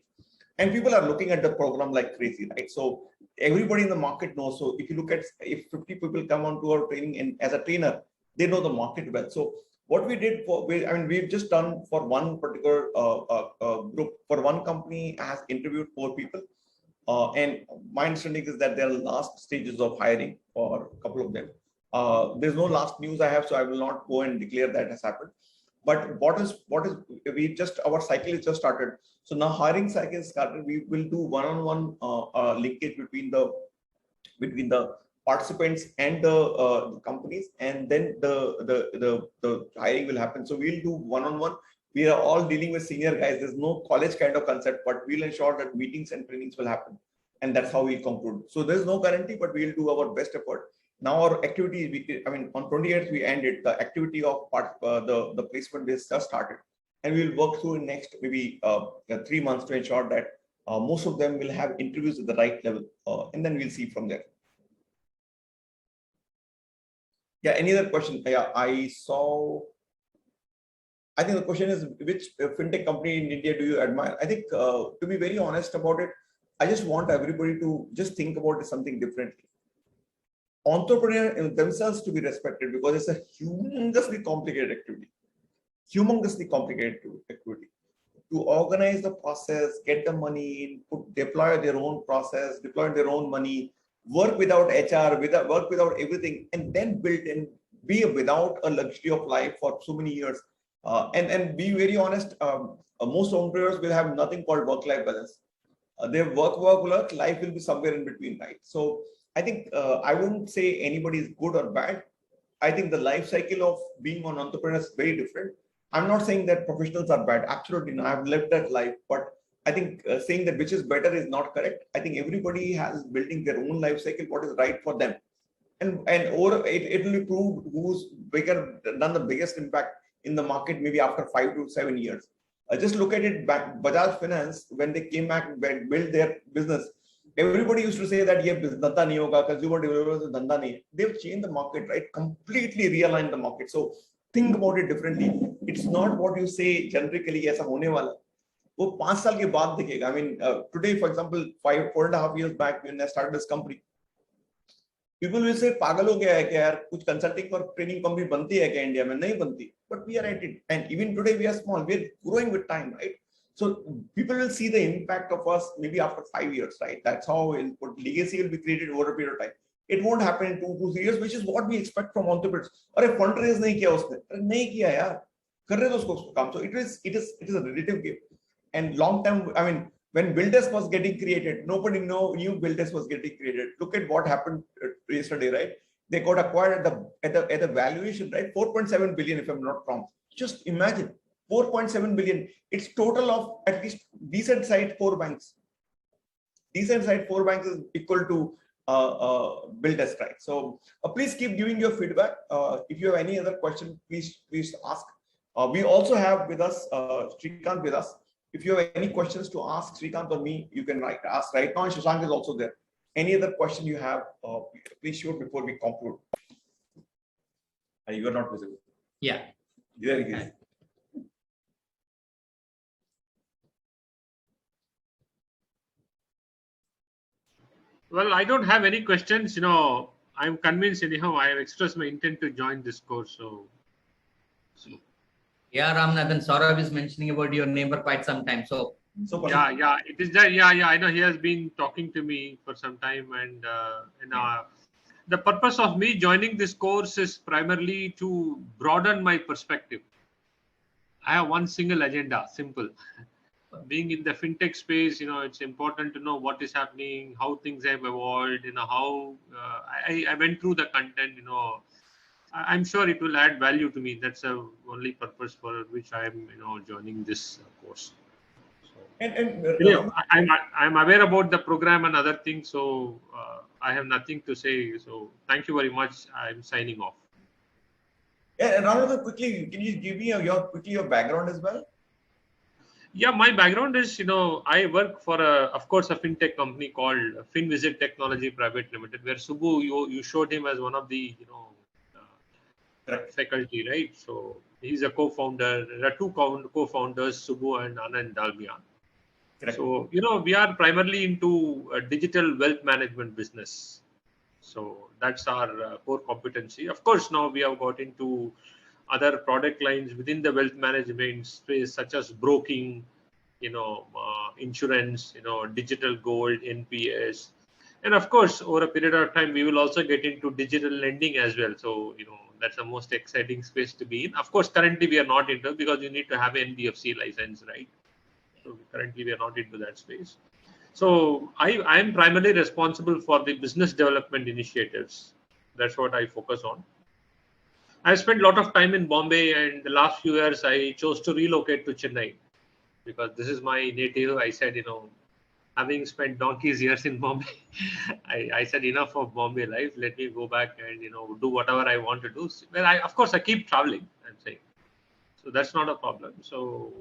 And people are looking at the program like crazy, right? So everybody in the market knows. So if you look at, if 50 people come onto our training and as a trainer, they know the market well. So what we did we've just done for one particular group, for one company has interviewed 4 people. And my understanding is that there are last stages of hiring for a couple of them. There's no last news I have, so I will not go and declare that has happened. But our cycle is just started. So now hiring cycle is started. We will do one-on-one linkage between the participants and the companies, and then the hiring will happen. So we'll do one-on-one. We are all dealing with senior guys. There's no college kind of concept, but we'll ensure that meetings and trainings will happen. And that's how we'll conclude. So there's no guarantee, but we'll do our best effort. Now our activity, on 28th we ended the activity of the placement is just started, and we'll work through in next maybe 3 months to ensure that most of them will have interviews at the right level, and then we'll see from there. Yeah, any other question? Yeah, I think the question is, which fintech company in India do you admire? I think to be very honest about it, I just want everybody to just think about it something differently. Entrepreneurs themselves to be respected because it's a humongously complicated activity. To organize the process, get the money in, deploy their own process, deploy their own money, work without HR, work without everything, and then build and be without a luxury of life for so many years. And be very honest, most entrepreneurs will have nothing called work-life balance. They work, life will be somewhere in between, right? So I think I wouldn't say anybody is good or bad. I think the life cycle of being an entrepreneur is very different. I'm not saying that professionals are bad. Absolutely not. I've lived that life, but I think saying that which is better is not correct. I think everybody has building their own life cycle, what is right for them. And or it will be proved who's done the biggest impact in the market maybe after 5 to 7 years. Just look at it back, Bajaj Finance, when they came back and built their business, everybody used to say that ye dhanda nahi hoga, consumer developers dhanda nahi. They've changed the market, right? Completely realigned the market. So think about it differently. It's not what you say generically aisa hone wala. वो 5 साल के बाद दिखेगा. I mean, today, for example, 4.5 years back when I started this company, people will say पागल हो गया है क्या यार, कुछ consulting और training company बनती है क्या इंडिया में? नहीं बनती. But we are at it, and even today we are small. We are growing with time, right? So people will see the impact of us maybe after 5 years, right? That's how legacy will be created over a period of time. It won't happen in 2 to 3 years, which is what we expect from entrepreneurs. अरे fundraise नहीं किया उसने, नहीं किया यार, कर रहे तो उसको काम. So it is a relative game. And long term, I mean, when BuildDesk was getting created, nobody knew BuildDesk was getting created. Look at what happened yesterday, right? They got acquired at the valuation, right? 4.7 billion, if I'm not wrong. Just imagine 4.7 billion. It's total of at least decent side 4 banks. Decent side 4 banks is equal to BuildDesk, right? So please keep giving your feedback. If you have any other question, please ask. We also have with us Sreekant with us. If you have any questions to ask Sreekant or me, you can ask right now. And Shashank is also there. Any other question you have, please shoot before we conclude. You are not visible. Yeah. There he is. Well, I don't have any questions. I'm convinced anyhow. I have expressed my intent to join this course. So Yeah, Ramanathan, Saurabh is mentioning about your name for quite some time. So yeah, it is that. Yeah, I know he has been talking to me for some time, and the purpose of me joining this course is primarily to broaden my perspective. I have one single agenda, simple. Being in the fintech space, it's important to know what is happening, how things have evolved, how I went through the content, I'm sure it will add value to me. That's the only purpose for which I'm, joining this course. So, And anyway, I'm aware about the program and other things, so I have nothing to say. So thank you very much. I'm signing off. yeah, and Ranath, quickly, can you give me your background as well? Yeah, my background is, I work for of course, a fintech company called FinVisit Technology Private Limited, where Subbu, you showed him as one of the, faculty, right? So he's a co-founder. There are two co-founders, Subbu and Anand Dalmia. Correct. So, we are primarily into digital wealth management business. So that's our core competency. Of course, now we have got into other product lines within the wealth management space, such as broking, insurance, digital gold, NPS. And of course, over a period of time, we will also get into digital lending as well. So, that's the most exciting space to be in. Of course, currently we are not into it because you need to have an NBFC license, right? So currently we are not into that space. So I am primarily responsible for the business development initiatives. That's what I focus on. I spent a lot of time in Bombay, and the last few years I chose to relocate to Chennai because this is my native. I said, having spent donkey's years in Bombay, I said enough of Bombay life. Let me go back and do whatever I want to do. Well, of course I keep traveling. I'm saying, so that's not a problem. So,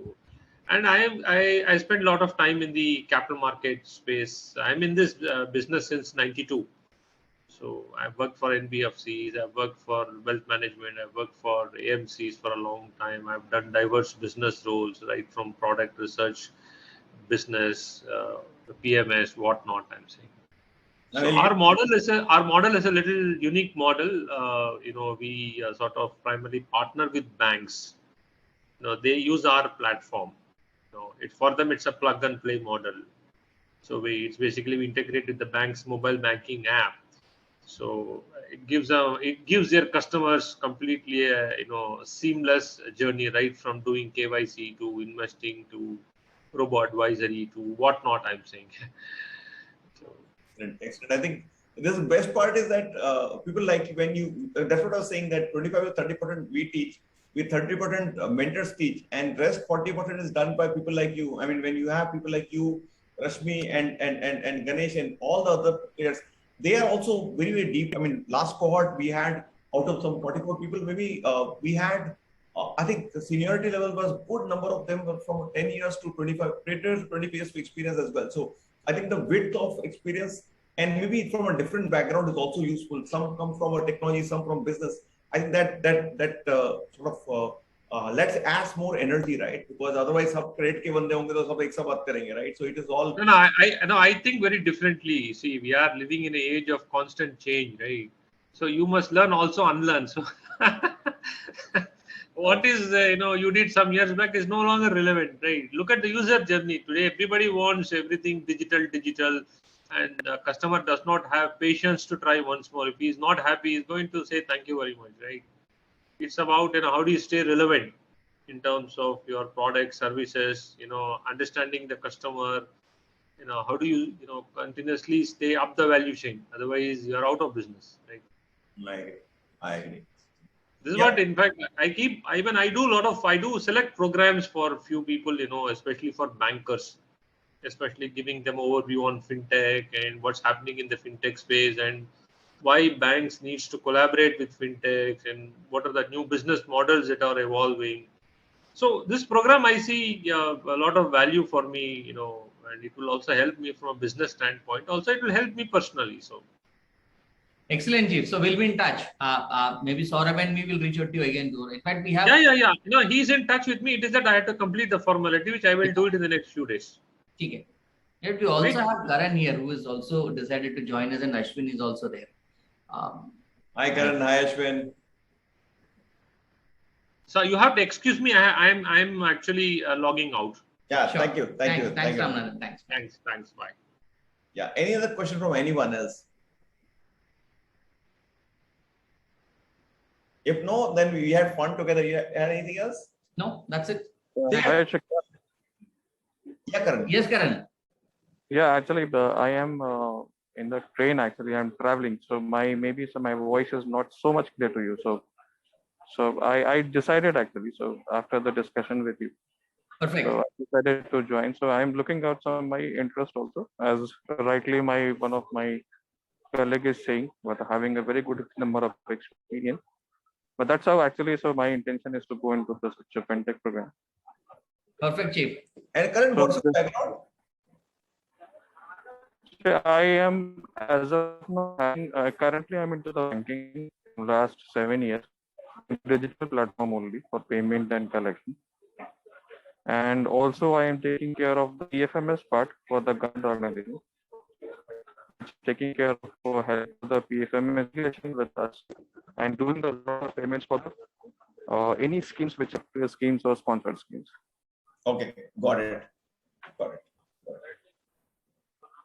and I spent a lot of time in the capital market space. I'm in this business since '92. So I've worked for NBFCs, I've worked for wealth management, I've worked for AMCs for a long time. I've done diverse business roles, right from product research, business, PMS, whatnot. I'm saying. So our model is a little unique model. We sort of primarily partner with banks. They use our platform. For them it's a plug and play model. So it's basically we integrate with the bank's mobile banking app. So it gives their customers completely a seamless journey, right from doing KYC to investing to robo advisory to whatnot. I'm saying. So, excellent. I think this the best part is that people like when you. That's what I was saying, that 25 to 30% we teach, with 30% mentors teach, and rest 40% is done by people like you. I mean, when you have people like you, Rashmi and Ganesh and all the other players, they are also very, very deep. I mean, last cohort we had, out of some 44 people, maybe we had, I think the seniority level was good number of them were from 10 years to 25, greater 20 years of experience as well. So I think the width of experience and maybe from a different background is also useful. Some come from a technology, some from business. I think that sort of let's add more energy, right? Because otherwise, सब credit के बंदे होंगे तो सब एक साथ बात करेंगे, right? So it is all. No, I think very differently. See, we are living in an age of constant change, right? So you must learn, also unlearn. So what is you did some years back is no longer relevant, right? Look at the user journey today. Everybody wants everything digital, and the customer does not have patience to try once more. If he's not happy, he's going to say thank you very much, right? It's about how do you stay relevant in terms of your product, services, understanding the customer, how do you continuously stay up the value chain? Otherwise, you're out of business, right? I agree. This is what, in fact, I do select programs for few people, especially for bankers, especially giving them overview on fintech and what's happening in the fintech space and why banks needs to collaborate with fintechs and what are the new business models that are evolving. So this program, I see a lot of value for me, and it will also help me from a business standpoint. Also, it will help me personally. So Excellent, Chief. So we'll be in touch. Maybe Saurabh and me will reach out to you again. In fact, we have. Yeah. No, he's in touch with me. It is that I have to complete the formality, which I will do it in the next few days. Okay. Yet we also have Karan here, who is also decided to join us, and Ashwin is also there. Hi, Karan. Hi, Ashwin. So you have to excuse me. I'm actually logging out. Yeah, Sure. thank you. Thank you. Thanks, Thank you. Ramanathan. Thanks. Thanks. Bye. Yeah. Any other question from anyone else? If no, then we had fun together. You had anything else? No, that's it. Yeah, Karan. Yes, Karan. Yeah, actually, I am in the train. Actually, I'm traveling, so my voice is not so much clear to you. So I decided actually. So after the discussion with you, Perfect. so I decided to join. So I'm looking out some my interest also, as rightly one of my colleague is saying, but having a very good number of experience. But that's how actually. So my intention is to go into the such a Fintech program. Perfect, Chief. And Karan, what's your background? I am as of now. Currently, I'm into the banking last 7 years. Digital platform only for payment and collection. And also I am taking care of the PFMS part for the government organization. Taking care of help the PFMS relation with us and doing the lot of payments for the any schemes which are schemes or sponsored schemes. Okay, got it.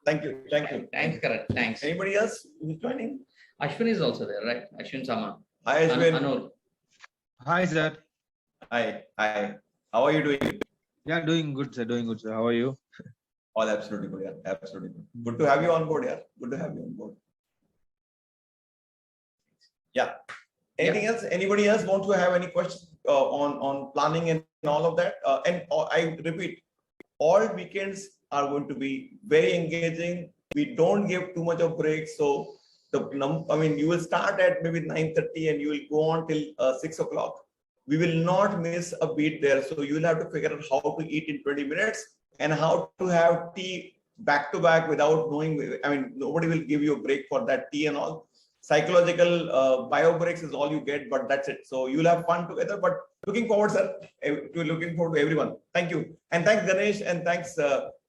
Thank you. Thanks, Karan. Thanks. Anybody else who's joining? Ashwin is also there, right? Ashwin Sama. Hi, Ashwin. Anul. Hi, sir. Hi. How are you doing? Yeah, doing good, sir. How are you? All absolutely good. Yeah, absolutely good. Good to have you on board. Yeah, good to have you on board. Yeah. Anything else? Anybody else want to have any questions on planning and all of that? I repeat, all weekends are going to be very engaging. We don't give too much of breaks, so you will start at maybe 9:30 and you will go on till 6 o'clock. We will not miss a beat there. So you will have to figure out how to eat in 20 minutes and how to have tea back to back without knowing. Nobody will give you a break for that tea and all. Psychological bio breaks is all you get, but that's it. So you'll have fun together. But looking forward, sir, to everyone. Thank you. And thanks, Ganesh, and thanks,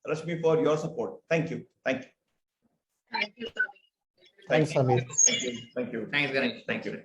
Rashmi, for your support. Thank you. Thank you. Thanks, Samir. Thank you. Thanks, Ganesh. Thank you.